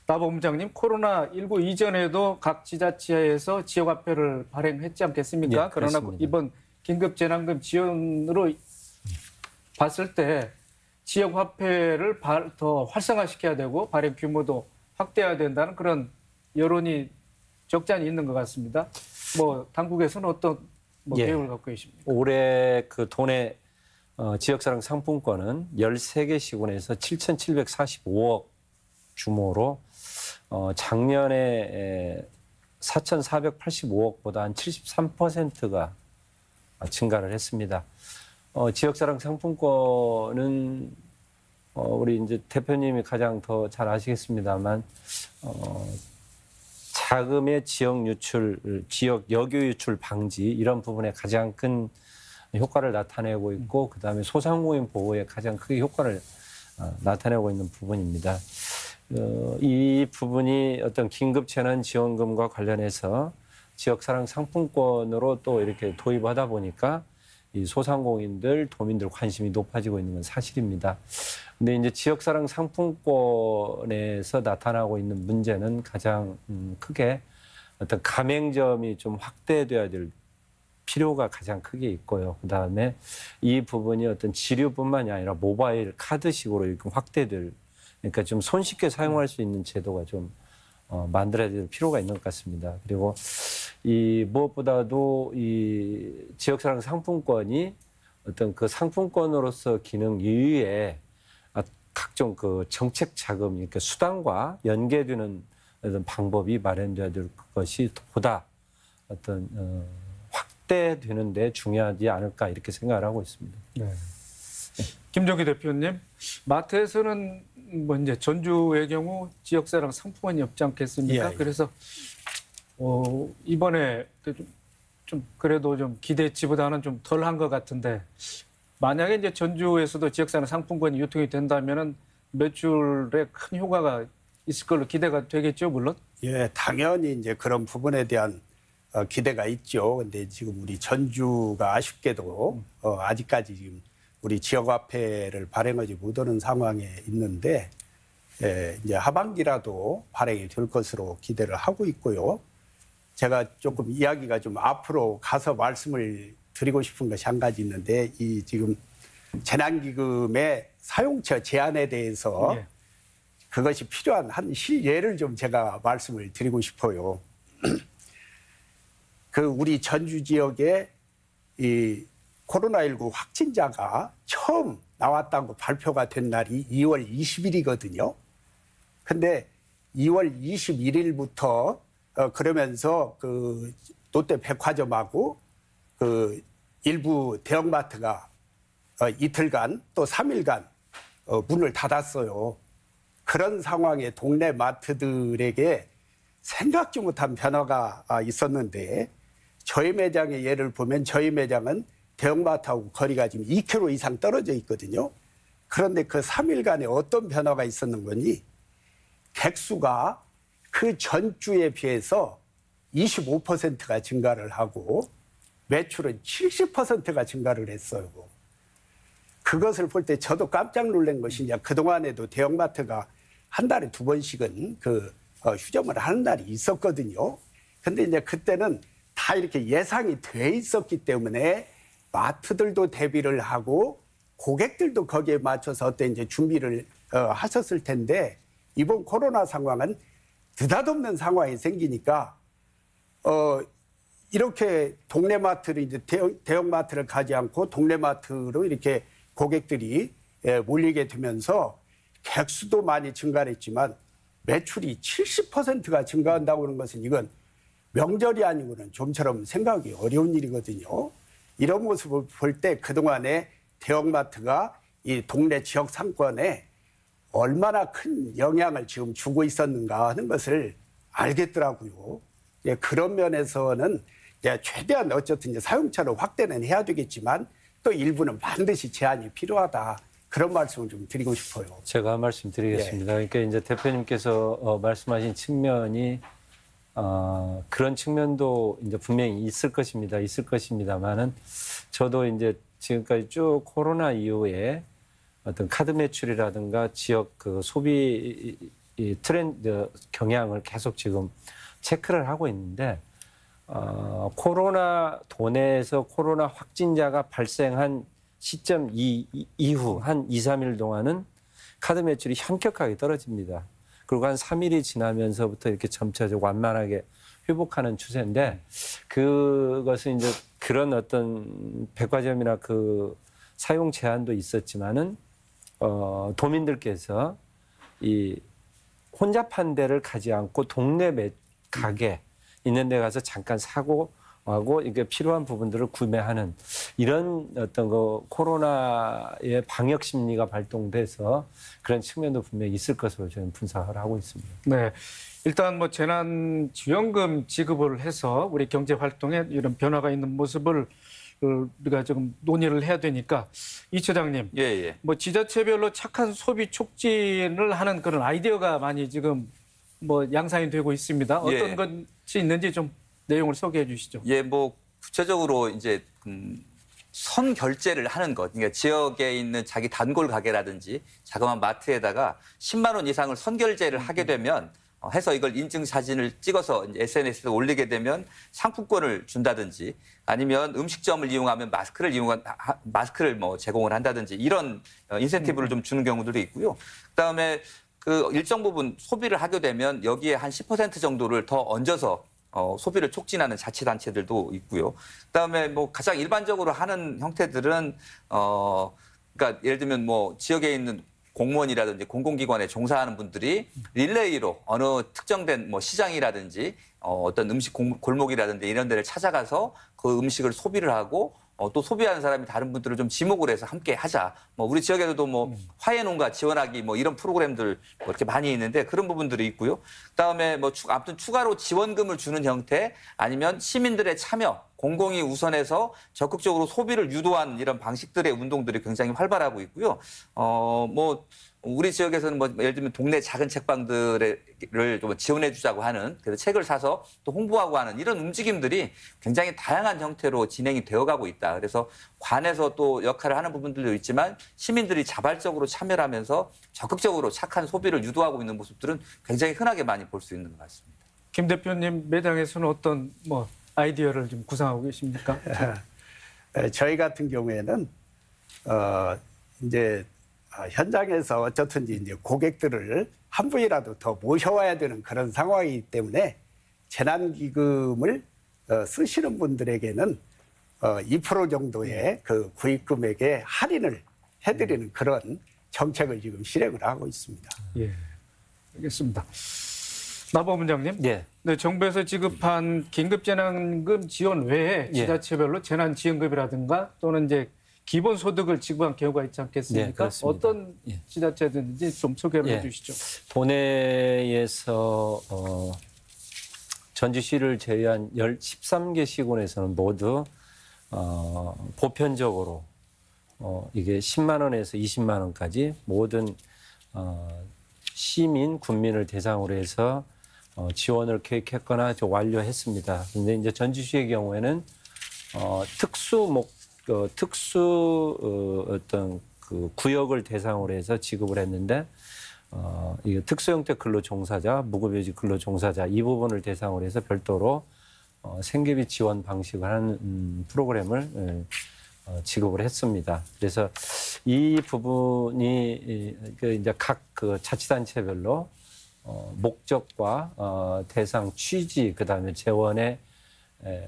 나 본부장님, 코로나19 이전에도 각 지자체에서 지역화폐를 발행했지 않겠습니까? 예, 그러나 그렇습니다. 이번 긴급재난금 지원으로 봤을 때 지역화폐를 더 활성화시켜야 되고 발행 규모도 확대해야 된다는 그런 여론이 적지 않이 있는 것 같습니다. 뭐 당국에서는 어떤 예. 계획을 갖고 계십니까? 올해 그 돈의 지역사랑 상품권은 13개 시군에서 7,745억 규모로 작년에 4,485억보다 한 73%가 증가를 했습니다. 지역사랑 상품권은 우리 이제 대표님이 가장 더 잘 아시겠습니다만 자금의 지역 유출, 지역 여교 유출 방지 이런 부분에 가장 큰 효과를 나타내고 있고 그다음에 소상공인 보호에 가장 크게 효과를 나타내고 있는 부분입니다. 이 부분이 어떤 긴급재난지원금과 관련해서 지역사랑 상품권으로 또 이렇게 도입하다 보니까 이 소상공인들, 도민들 관심이 높아지고 있는 건 사실입니다. 근데 이제 지역사랑 상품권에서 나타나고 있는 문제는 가장 크게 어떤 가맹점이 좀 확대돼야 될 필요가 가장 크게 있고요. 그다음에 이 부분이 어떤 지류뿐만이 아니라 모바일 카드식으로 이렇게 확대될, 그러니까 좀 손쉽게 사용할 수 있는 제도가 좀 만들어야 될 필요가 있는 것 같습니다. 그리고 이 무엇보다도 이 지역사랑 상품권이 어떤 그 상품권으로서 기능 이외에 각종 그 정책 자금, 그러니까 수단과 연계되는 어떤 방법이 마련돼야 될 것이 보다 어떤 확대되는 데 중요하지 않을까 이렇게 생각을 하고 있습니다. 네. 김종기 대표님, 마트에서는 뭐 이제 전주의 경우 지역사랑 상품권이 없지 않겠습니까? 예. 그래서 이번에 좀 그래도 좀 기대치보다는 좀 덜한 것 같은데 만약에 이제 전주에서도 지역사랑 상품권이 유통이 된다면은 매출에 큰 효과가 있을 걸로 기대가 되겠죠, 물론. 예, 당연히 이제 그런 부분에 대한 기대가 있죠. 근데 지금 우리 전주가 아쉽게도 아직까지 지금 우리 지역화폐를 발행하지 못하는 상황에 있는데 이제 하반기라도 발행이 될 것으로 기대를 하고 있고요. 제가 조금 이야기가 좀 앞으로 가서 말씀을 드리고 싶은 것이 한 가지 있는데 이 지금 재난기금의 사용처 제한에 대해서 예. 그것이 필요한 한 실예를 좀 제가 말씀을 드리고 싶어요. 그 우리 전주 지역에 이 코로나19 확진자가 처음 나왔다고 발표가 된 날이 2월 20일이거든요. 근데 2월 21일부터 그러면서 그 롯데 백화점하고 그 일부 대형마트가 이틀간 또 3일간 문을 닫았어요. 그런 상황에 동네 마트들에게 생각지 못한 변화가 있었는데 저희 매장의 예를 보면 저희 매장은 대형마트하고 거리가 지금 2km 이상 떨어져 있거든요. 그런데 그 3일간에 어떤 변화가 있었는 거니? 객수가 그 전주에 비해서 25%가 증가를 하고 매출은 70%가 증가를 했어요. 그것을 볼 때 저도 깜짝 놀란 것이 이제 그동안에도 대형마트가 한 달에 2번씩은 휴점을 하는 날이 있었거든요. 근데 이제 그때는 다 이렇게 예상이 돼 있었기 때문에 마트들도 대비를 하고 고객들도 거기에 맞춰서 어떤 이제 준비를 하셨을 텐데 이번 코로나 상황은 느닷없는 상황이 생기니까 이렇게 동네 마트를 이제 대형 마트를 가지 않고 동네 마트로 이렇게 고객들이 몰리게 되면서 객수도 많이 증가했지만 매출이 70%가 증가한다고 하는 것은 이건 명절이 아니고는 좀처럼 생각이 어려운 일이거든요. 이런 모습을 볼 때 그동안에 대형마트가 이 동네 지역 상권에 얼마나 큰 영향을 지금 주고 있었는가 하는 것을 알겠더라고요. 그런 면에서는 최대한 어쨌든 이제 사용처를 확대는 해야 되겠지만 또 일부는 반드시 제한이 필요하다. 그런 말씀을 좀 드리고 싶어요. 제가 말씀드리겠습니다. 그러니까 이제 대표님께서 말씀하신 측면이 그런 측면도 이제 분명히 있을 것입니다. 있을 것입니다만은 저도 이제 지금까지 쭉 코로나 이후에 어떤 카드 매출이라든가 지역 소비 트렌드 경향을 계속 지금 체크를 하고 있는데 코로나 도내에서 코로나 확진자가 발생한 시점 이후 한 2, 3일 동안은 카드 매출이 현격하게 떨어집니다. 그리고 한 3일이 지나면서부터 이렇게 점차적으로 완만하게 회복하는 추세인데 그것은 이제 그런 어떤 백화점이나 사용 제한도 있었지만은 도민들께서 이 혼잡한 데를 가지 않고 동네 가게 있는 데 가서 잠깐 사고 하고 이게 필요한 부분들을 구매하는 이런 어떤 코로나의 방역 심리가 발동돼서 그런 측면도 분명히 있을 것으로 저는 분석을 하고 있습니다. 네. 일단 재난지원금 지급을 해서 우리 경제 활동에 이런 변화가 있는 모습을 우리가 좀 논의를 해야 되니까 이 처장님, 예. 지자체별로 착한 소비 촉진을 하는 그런 아이디어가 많이 지금 양산이 되고 있습니다. 어떤 것이 있는지 좀 내용을 소개해 주시죠. 예, 구체적으로 이제 선 결제를 하는 것. 그러니까 지역에 있는 자기 단골 가게라든지 자그마한 마트에다가 10만 원 이상을 선 결제를 하게 되면 해서 이걸 인증 사진을 찍어서 SNS에 올리게 되면 상품권을 준다든지 아니면 음식점을 이용하면 마스크를 제공을 한다든지 이런 인센티브를 좀 주는 경우들도 있고요. 그다음에 일정 부분 소비를 하게 되면 여기에 한 10% 정도를 더 얹어서 소비를 촉진하는 자치단체들도 있고요. 그다음에 가장 일반적으로 하는 형태들은 그러니까 예를 들면 지역에 있는 공무원이라든지 공공기관에 종사하는 분들이 릴레이로 어느 특정된 시장이라든지 어떤 음식 골목이라든지 이런 데를 찾아가서 그 음식을 소비를 하고 또 소비하는 사람이 다른 분들을 좀 지목을 해서 함께 하자. 우리 지역에서도 화해 농가 지원하기 이런 프로그램들 이렇게 많이 있는데 그런 부분들이 있고요. 그다음에 아무튼 추가로 지원금을 주는 형태 아니면 시민들의 참여, 공공이 우선해서 적극적으로 소비를 유도한 이런 방식들의 운동들이 굉장히 활발하고 있고요. 우리 지역에서는 예를 들면 동네 작은 책방들을 좀 지원해 주자고 하는 그래서 책을 사서 또 홍보하고 하는 이런 움직임들이 굉장히 다양한 형태로 진행이 되어가고 있다. 그래서 관에서 또 역할을 하는 부분들도 있지만 시민들이 자발적으로 참여를 하면서 적극적으로 착한 소비를 유도하고 있는 모습들은 굉장히 흔하게 많이 볼 수 있는 것 같습니다. 김 대표님 매장에서는 어떤 아이디어를 좀 구상하고 계십니까? 저희 같은 경우에는 이제 현장에서 어쨌든지 이제 고객들을 한 분이라도 더 모셔와야 되는 그런 상황이기 때문에 재난기금을 쓰시는 분들에게는 2% 정도의 그 구입 금액에 할인을 해드리는 그런 정책을 지금 실행을 하고 있습니다. 예, 알겠습니다. 나보문장님, 예. 네, 정부에서 지급한 긴급재난금 지원 외에 지자체별로 재난지원금이라든가 또는 이제 기본소득을 지급한 경우가 있지 않겠습니까? 어떤 지자체든지 좀 소개를 해주시죠. 도내에서 전주시를 제외한 13개 시군에서는 모두 보편적으로 이게 10만 원에서 20만 원까지 모든 시민, 군민을 대상으로 해서 지원을 계획했거나 완료했습니다. 그런데 이제 전주시의 경우에는 어떤 그 구역을 대상으로 해서 지급을 했는데 이 특수 형태 근로 종사자, 무급휴직 근로 종사자 이 부분을 대상으로 해서 별도로 생계비 지원 방식을 하는 프로그램을 지급을 했습니다. 그래서 이 부분이 이제 각 그 자치단체별로 목적과 대상 취지 그다음에 재원의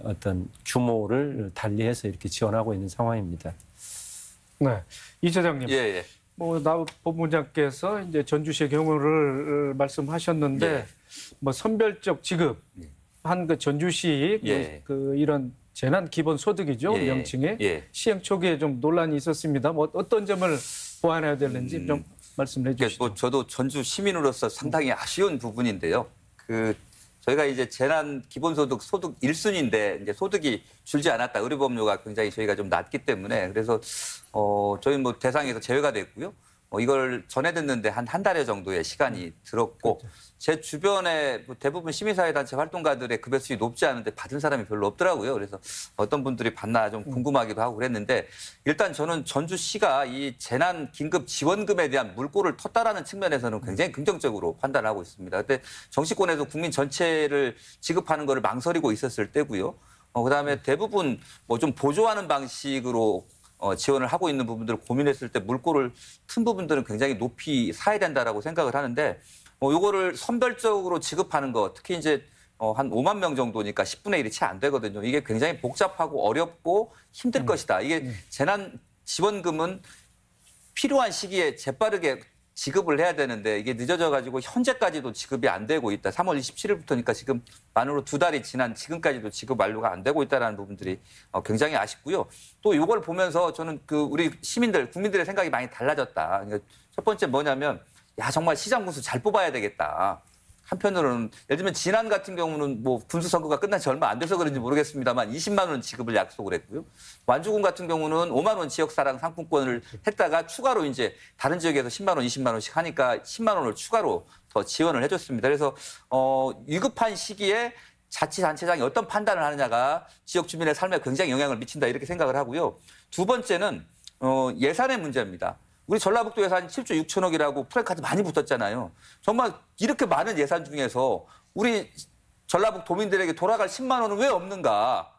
어떤 규모를 달리해서 이렇게 지원하고 있는 상황입니다. 네, 이 차장님. 예, 예. 뭐 나 본부장께서 이제 전주시의 경우를 말씀하셨는데 예. 뭐 선별적 지급 한 그 전주시 예. 그 이런 재난 기본 소득이죠 예. 명칭에 예. 시행 초기에 좀 논란이 있었습니다. 뭐 어떤 점을 보완해야 되는지 좀 말씀해 그러니까 주시죠. 뭐 저도 전주 시민으로서 상당히 아쉬운 부분인데요. 그 저희가 이제 재난 기본소득 소득 1순위인데 이제 소득이 줄지 않았다. 의료보험료가 굉장히 저희가 좀 낮기 때문에 그래서 저희 뭐 대상에서 제외가 됐고요. 이걸 전해 듣는데 한 달여 정도의 시간이 들었고 제 주변에 대부분 시민사회단체 활동가들의 급여 수준이 높지 않은데 받은 사람이 별로 없더라고요. 그래서 어떤 분들이 받나 좀 궁금하기도 하고 그랬는데 일단 저는 전주시가 이 재난 긴급 지원금에 대한 물꼬를 텄다라는 측면에서는 굉장히 긍정적으로 판단하고 있습니다. 그때 정치권에서 국민 전체를 지급하는 거를 망설이고 있었을 때고요. 그다음에 대부분 뭐 좀 보조하는 방식으로 지원을 하고 있는 부분들을 고민했을 때 물꼬를 튼 부분들은 굉장히 높이 사야 된다라고 생각을 하는데 요거를 선별적으로 지급하는 거 특히 이제 한 5만 명 정도니까 10분의 1이 채 안 되거든요. 이게 굉장히 복잡하고 어렵고 힘들 것이다. 이게 재난 지원금은 필요한 시기에 재빠르게 지급을 해야 되는데 이게 늦어져 가지고 현재까지도 지급이 안 되고 있다. 3월 27일부터니까 지금 만으로 2달이 지난 지금까지도 지급 완료가 안 되고 있다는 부분들이 굉장히 아쉽고요. 또 이걸 보면서 저는 그 우리 시민들, 국민들의 생각이 많이 달라졌다. 그러니까 첫 번째 뭐냐면 야 정말 시장 군수 잘 뽑아야 되겠다. 한편으로는 예를 들면 지난 같은 경우는 뭐 군수 선거가 끝난 지 얼마 안 돼서 그런지 모르겠습니다만 20만 원 지급을 약속을 했고요. 완주군 같은 경우는 5만 원 지역사랑 상품권을 했다가 추가로 이제 다른 지역에서 10만 원, 20만 원씩 하니까 10만 원을 추가로 더 지원을 해줬습니다. 그래서 위급한 시기에 자치단체장이 어떤 판단을 하느냐가 지역 주민의 삶에 굉장히 영향을 미친다 이렇게 생각을 하고요. 두 번째는 예산의 문제입니다. 우리 전라북도 예산이 7조 6천억이라고 프레카드 많이 붙었잖아요. 정말 이렇게 많은 예산 중에서 우리 전라북 도민들에게 돌아갈 10만 원은 왜 없는가?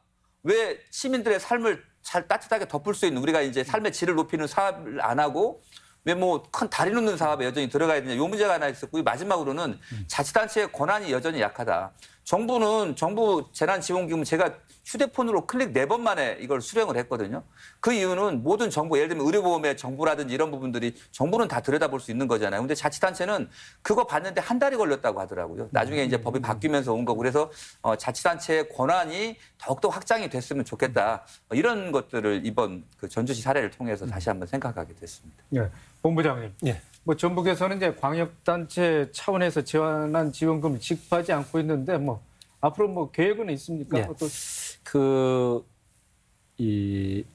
왜 시민들의 삶을 잘 따뜻하게 덮을 수 있는 우리가 이제 삶의 질을 높이는 사업을 안 하고 왜 뭐 큰 다리 놓는 사업에 여전히 들어가야 되냐. 요 문제가 하나 있었고 마지막으로는 자치단체의 권한이 여전히 약하다. 정부 재난지원금은 제가 휴대폰으로 클릭 4번 만에 이걸 수령을 했거든요. 그 이유는 모든 정부, 예를 들면 의료보험의 정부라든지 이런 부분들이 정부는 다 들여다볼 수 있는 거잖아요. 근데 자치단체는 그거 봤는데 한 달이 걸렸다고 하더라고요. 나중에 이제 법이 바뀌면서 온 거고 그래서 자치단체의 권한이 더욱더 확장이 됐으면 좋겠다. 이런 것들을 이번 그 전주시 사례를 통해서 다시 한번 생각하게 됐습니다. 네, 본부장님. 예. 뭐 전북에서는 이제 광역단체 차원에서 재난 지원금을 지급하지 않고 있는데 뭐 앞으로 뭐 계획은 있습니까? 예.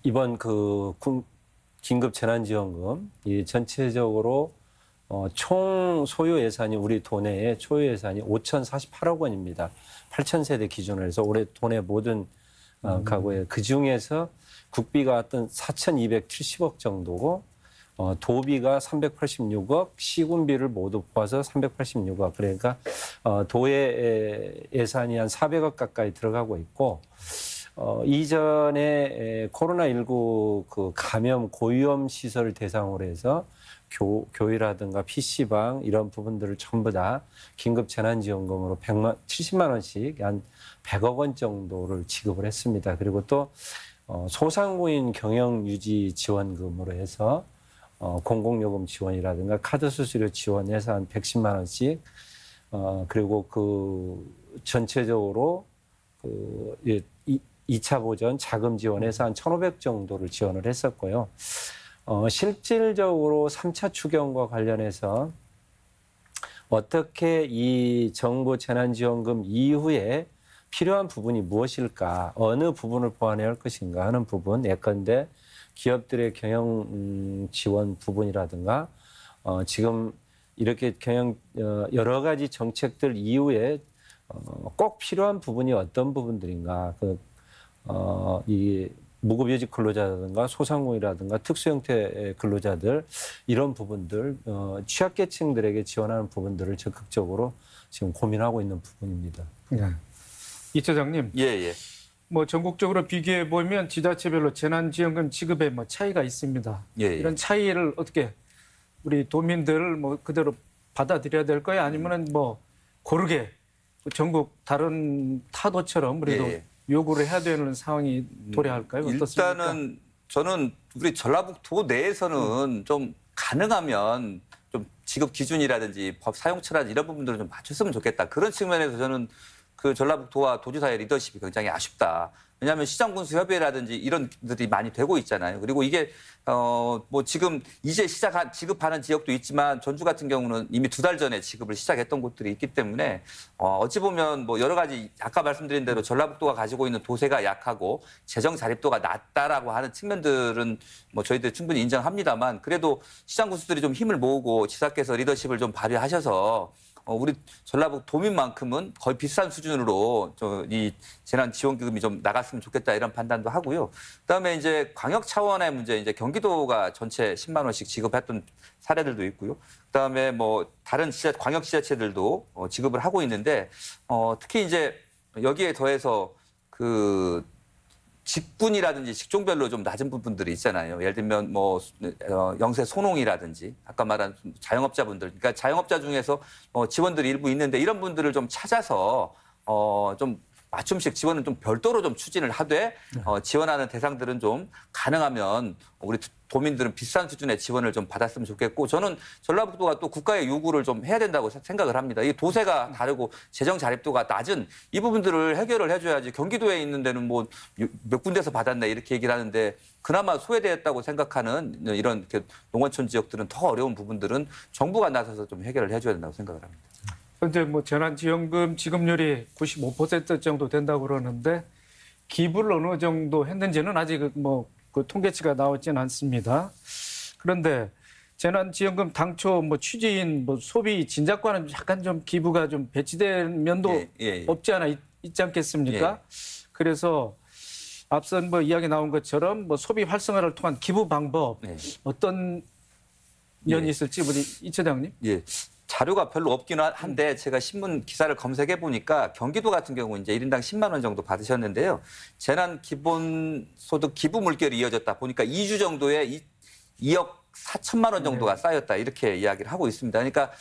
이번 긴급 재난지원금 이 전체적으로 총 소요 예산이 우리 도내의 소요 예산이 5,048억 원입니다. 8,000세대 기준으로 해서 올해 도내 모든 가구에 그 중에서 국비가 어떤 4,270억 정도고 도비가 386억, 시군비를 모두 포함해서 386억. 그러니까 도의 예산이 한 400억 가까이 들어가고 있고 이전에 코로나19 그 감염 고위험 시설을 대상으로 해서 교회라든가 PC방 이런 부분들을 전부 다 긴급 재난지원금으로 70만 원씩 한 100억 원 정도를 지급을 했습니다. 그리고 또 소상공인 경영 유지 지원금으로 해서 공공요금 지원이라든가 카드 수수료 지원해서 한 110만 원씩 그리고 그 전체적으로 그 2차 보전 자금 지원해서 한 1,500 정도를 지원을 했었고요. 실질적으로 3차 추경과 관련해서 어떻게 이 정부 재난지원금 이후에 필요한 부분이 무엇일까, 어느 부분을 보완해야 할 것인가 하는 부분, 예컨대 기업들의 경영 지원 부분이라든가 지금 이렇게 여러 가지 정책들 이후에 꼭 필요한 부분이 어떤 부분들인가, 이 무급휴직 근로자라든가 소상공인이라든가 특수형태 근로자들 이런 부분들 취약계층들에게 지원하는 부분들을 적극적으로 지금 고민하고 있는 부분입니다. 예. 이 처장님, 예, 예. 뭐 전국적으로 비교해 보면 지자체별로 재난지원금 지급에 뭐 차이가 있습니다. 예, 예. 이런 차이를 어떻게 우리 도민들 뭐 그대로 받아들여야 될까요? 아니면은 뭐 고르게 전국 다른 타도처럼 우리도 예, 예. 요구를 해야 되는 상황이 도래할까요? 어떻습니까? 일단은 저는 우리 전라북도 내에서는 좀 가능하면 좀 지급 기준이라든지 법 사용처라든지 이런 부분들을 좀 맞췄으면 좋겠다. 그런 측면에서 저는 그 전라북도와 도지사의 리더십이 굉장히 아쉽다. 왜냐하면 시장군수협의회라든지 이런 것들이 많이 되고 있잖아요. 그리고 이게 뭐 지금 이제 지급하는 지역도 있지만 전주 같은 경우는 이미 2달 전에 지급을 시작했던 곳들이 있기 때문에 어찌 보면 뭐 여러 가지 아까 말씀드린 대로 전라북도가 가지고 있는 도세가 약하고 재정 자립도가 낮다라고 하는 측면들은 뭐 저희들 충분히 인정합니다만 그래도 시장군수들이 좀 힘을 모으고 지사께서 리더십을 좀 발휘하셔서 우리 전라북 도민만큼은 거의 비슷한 수준으로 이 재난지원기금이 좀 나갔으면 좋겠다 이런 판단도 하고요. 그다음에 이제 광역 차원의 문제, 이제 경기도가 전체 10만 원씩 지급했던 사례들도 있고요. 그다음에 뭐 다른 광역 지자체들도 지급을 하고 있는데 특히 이제 여기에 더해서 그 직군이라든지 직종별로 좀 낮은 부분들이 있잖아요. 예를 들면 뭐 영세 소농이라든지 아까 말한 자영업자분들, 그러니까 자영업자 중에서 지원들이 일부 있는데 이런 분들을 좀 찾아서 좀 맞춤식 지원은 좀 별도로 좀 추진을 하되 지원하는 대상들은 좀 가능하면 우리 도민들은 비슷한 수준의 지원을 좀 받았으면 좋겠고 저는 전라북도가 또 국가의 요구를 좀 해야 된다고 생각을 합니다. 이 도세가 다르고 재정 자립도가 낮은 이 부분들을 해결을 해줘야지 경기도에 있는 데는 뭐 몇 군데서 받았네 이렇게 얘기를 하는데 그나마 소외되었다고 생각하는 이런 농어촌 지역들은 더 어려운 부분들은 정부가 나서서 좀 해결을 해줘야 된다고 생각을 합니다. 현재 뭐 재난지원금 지급률이 95% 정도 된다고 그러는데 기부를 어느 정도 했는지는 아직 뭐 그 통계치가 나오지는 않습니다. 그런데 재난지원금 당초 뭐 취지인 뭐 소비 진작과는 약간 좀 기부가 좀 배치된 면도 없지 않아 있지 않겠습니까? 그래서 앞선 뭐 이야기 나온 것처럼 뭐 소비 활성화를 통한 기부 방법 어떤 면이 있을지 우리 이 처장님. 예. 자료가 별로 없긴 한데 제가 신문 기사를 검색해 보니까 경기도 같은 경우 이제 1인당 10만 원 정도 받으셨는데요. 재난 기본소득 기부 물결이 이어졌다 보니까 2주 정도에 2억 4천만 원 정도가 쌓였다 이렇게 이야기를 하고 있습니다. 그러니까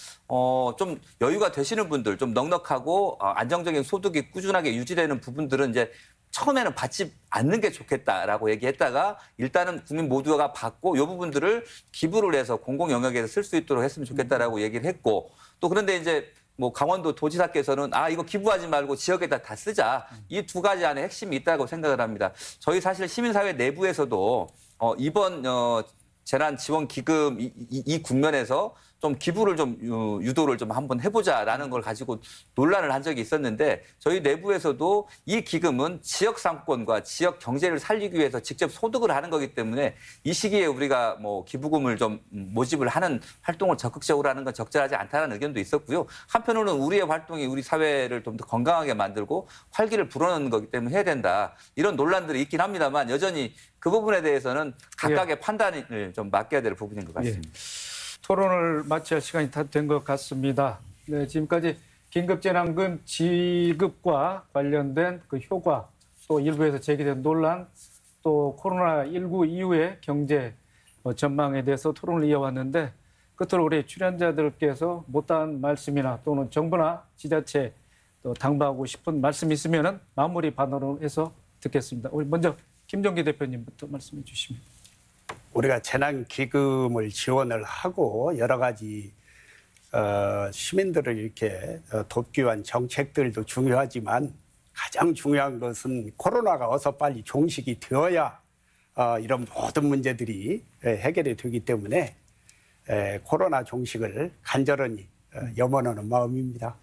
좀 여유가 되시는 분들, 좀 넉넉하고 안정적인 소득이 꾸준하게 유지되는 부분들은 이제 처음에는 받지 않는 게 좋겠다라고 얘기했다가 일단은 국민 모두가 받고 이 부분들을 기부를 해서 공공 영역에서 쓸 수 있도록 했으면 좋겠다라고 얘기를 했고 또 그런데 이제 뭐 강원도 도지사께서는 이거 기부하지 말고 지역에다 다 쓰자. 이 두 가지 안에 핵심이 있다고 생각을 합니다. 저희 사실 시민사회 내부에서도 이번 재난지원기금 이 국면에서 좀 기부를 좀 유도를 좀 한번 해보자라는 걸 가지고 논란을 한 적이 있었는데 저희 내부에서도 이 기금은 지역 상권과 지역 경제를 살리기 위해서 직접 소득을 하는 거기 때문에 이 시기에 우리가 뭐 기부금을 좀 모집을 하는 활동을 적극적으로 하는 건 적절하지 않다는 의견도 있었고요. 한편으로는 우리의 활동이 우리 사회를 좀 더 건강하게 만들고 활기를 불어넣는 거기 때문에 해야 된다. 이런 논란들이 있긴 합니다만 여전히 그 부분에 대해서는 각각의 판단을 좀 맡겨야 될 부분인 것 같습니다. 토론을 마쳐야 할 시간이 다 된 것 같습니다. 네, 지금까지 긴급재난금 지급과 관련된 그 효과, 또 일부에서 제기된 논란, 또 코로나19 이후의 경제 전망에 대해서 토론을 이어왔는데 끝으로 우리 출연자들께서 못한 말씀이나 또는 정부나 지자체 또 당부하고 싶은 말씀 있으면 마무리 반응을 해서 듣겠습니다. 우리 먼저 김종기 대표님부터 말씀해 주시면. 우리가 재난기금을 지원을 하고 여러 가지 시민들을 이렇게 돕기 위한 정책들도 중요하지만 가장 중요한 것은 코로나가 어서 빨리 종식이 되어야 이런 모든 문제들이 해결이 되기 때문에 코로나 종식을 간절히 염원하는 마음입니다.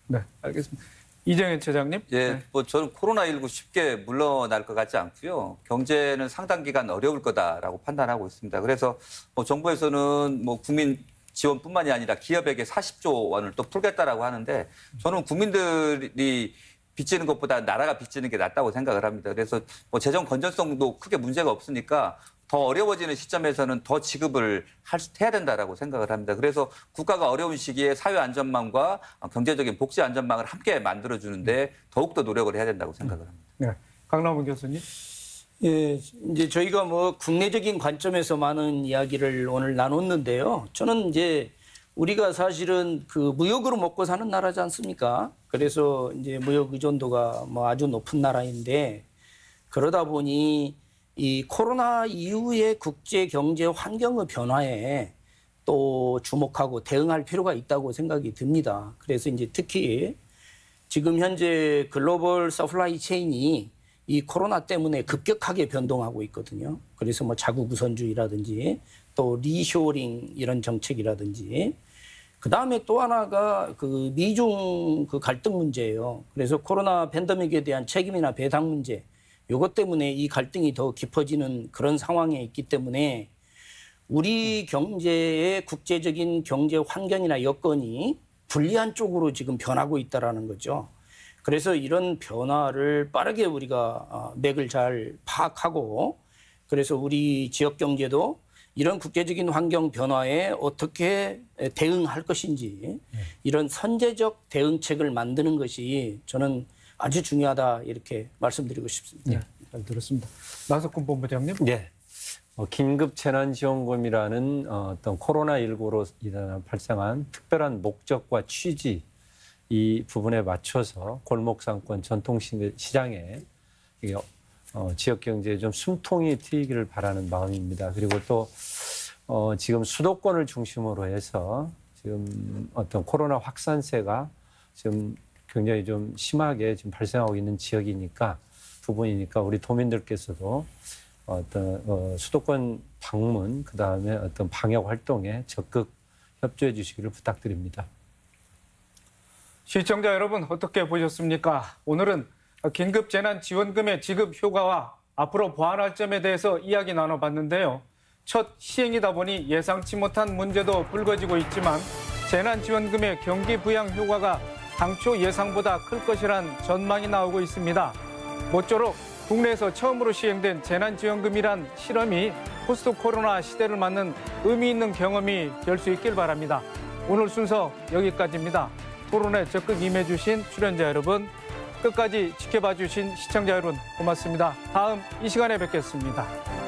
네, 알겠습니다. 이정현 처장님. 예, 뭐 저는 코로나19 쉽게 물러날 것 같지 않고요. 경제는 상당 기간 어려울 거다라고 판단하고 있습니다. 그래서 뭐 정부에서는 뭐 국민 지원뿐만이 아니라 기업에게 40조 원을 또 풀겠다라고 하는데 저는 국민들이 빚지는 것보다 나라가 빚지는 게 낫다고 생각을 합니다. 그래서 뭐 재정 건전성도 크게 문제가 없으니까 더 어려워지는 시점에서는 더 지급을 해야 된다라고 생각을 합니다. 그래서 국가가 어려운 시기에 사회 안전망과 경제적인 복지 안전망을 함께 만들어주는데 더욱더 노력을 해야 된다고 생각을 합니다. 네. 강남훈 교수님. 예, 이제 저희가 뭐 국내적인 관점에서 많은 이야기를 오늘 나눴는데요. 저는 이제 우리가 사실은 그 무역으로 먹고 사는 나라지 않습니까? 그래서 이제 무역 의존도가 뭐 아주 높은 나라인데 그러다 보니 이 코로나 이후의 국제 경제 환경의 변화에 또 주목하고 대응할 필요가 있다고 생각이 듭니다. 그래서 이제 특히 지금 현재 글로벌 서플라이 체인이 이 코로나 때문에 급격하게 변동하고 있거든요. 그래서 뭐 자국 우선주의라든지 또 리쇼링 이런 정책이라든지 그다음에 또 하나가 그 미중 그 갈등 문제예요. 그래서 코로나 팬데믹에 대한 책임이나 배상 문제 이것 때문에 이 갈등이 더 깊어지는 그런 상황에 있기 때문에 우리 경제의 국제적인 경제 환경이나 여건이 불리한 쪽으로 지금 변하고 있다라는 거죠. 그래서 이런 변화를 빠르게 우리가 맥을 잘 파악하고 그래서 우리 지역 경제도 이런 국제적인 환경 변화에 어떻게 대응할 것인지 이런 선제적 대응책을 만드는 것이 저는 아주 중요하다 이렇게 말씀드리고 싶습니다. 네, 잘 들었습니다. 나석훈 본부장님. 네. 긴급 재난지원금이라는 어떤 코로나19로 발생한 특별한 목적과 취지 이 부분에 맞춰서 골목상권 전통시장에 지역 경제에 좀 숨통이 트이기를 바라는 마음입니다. 그리고 또 지금 수도권을 중심으로 해서 지금 어떤 코로나 확산세가 지금 굉장히 좀 심하게 지금 발생하고 있는 지역이니까 부분이니까 우리 도민들께서도 어떤 수도권 방문 그다음에 어떤 방역 활동에 적극 협조해 주시기를 부탁드립니다. 시청자 여러분 어떻게 보셨습니까? 오늘은 긴급재난지원금의 지급 효과와 앞으로 보완할 점에 대해서 이야기 나눠봤는데요. 첫 시행이다 보니 예상치 못한 문제도 불거지고 있지만 재난지원금의 경기 부양 효과가 당초 예상보다 클 것이란 전망이 나오고 있습니다. 모쪼록 국내에서 처음으로 시행된 재난지원금이란 실험이 포스트 코로나 시대를 맞는 의미 있는 경험이 될 수 있길 바랍니다. 오늘 순서 여기까지입니다. 토론에 적극 임해주신 출연자 여러분, 끝까지 지켜봐 주신 시청자 여러분 고맙습니다. 다음 이 시간에 뵙겠습니다.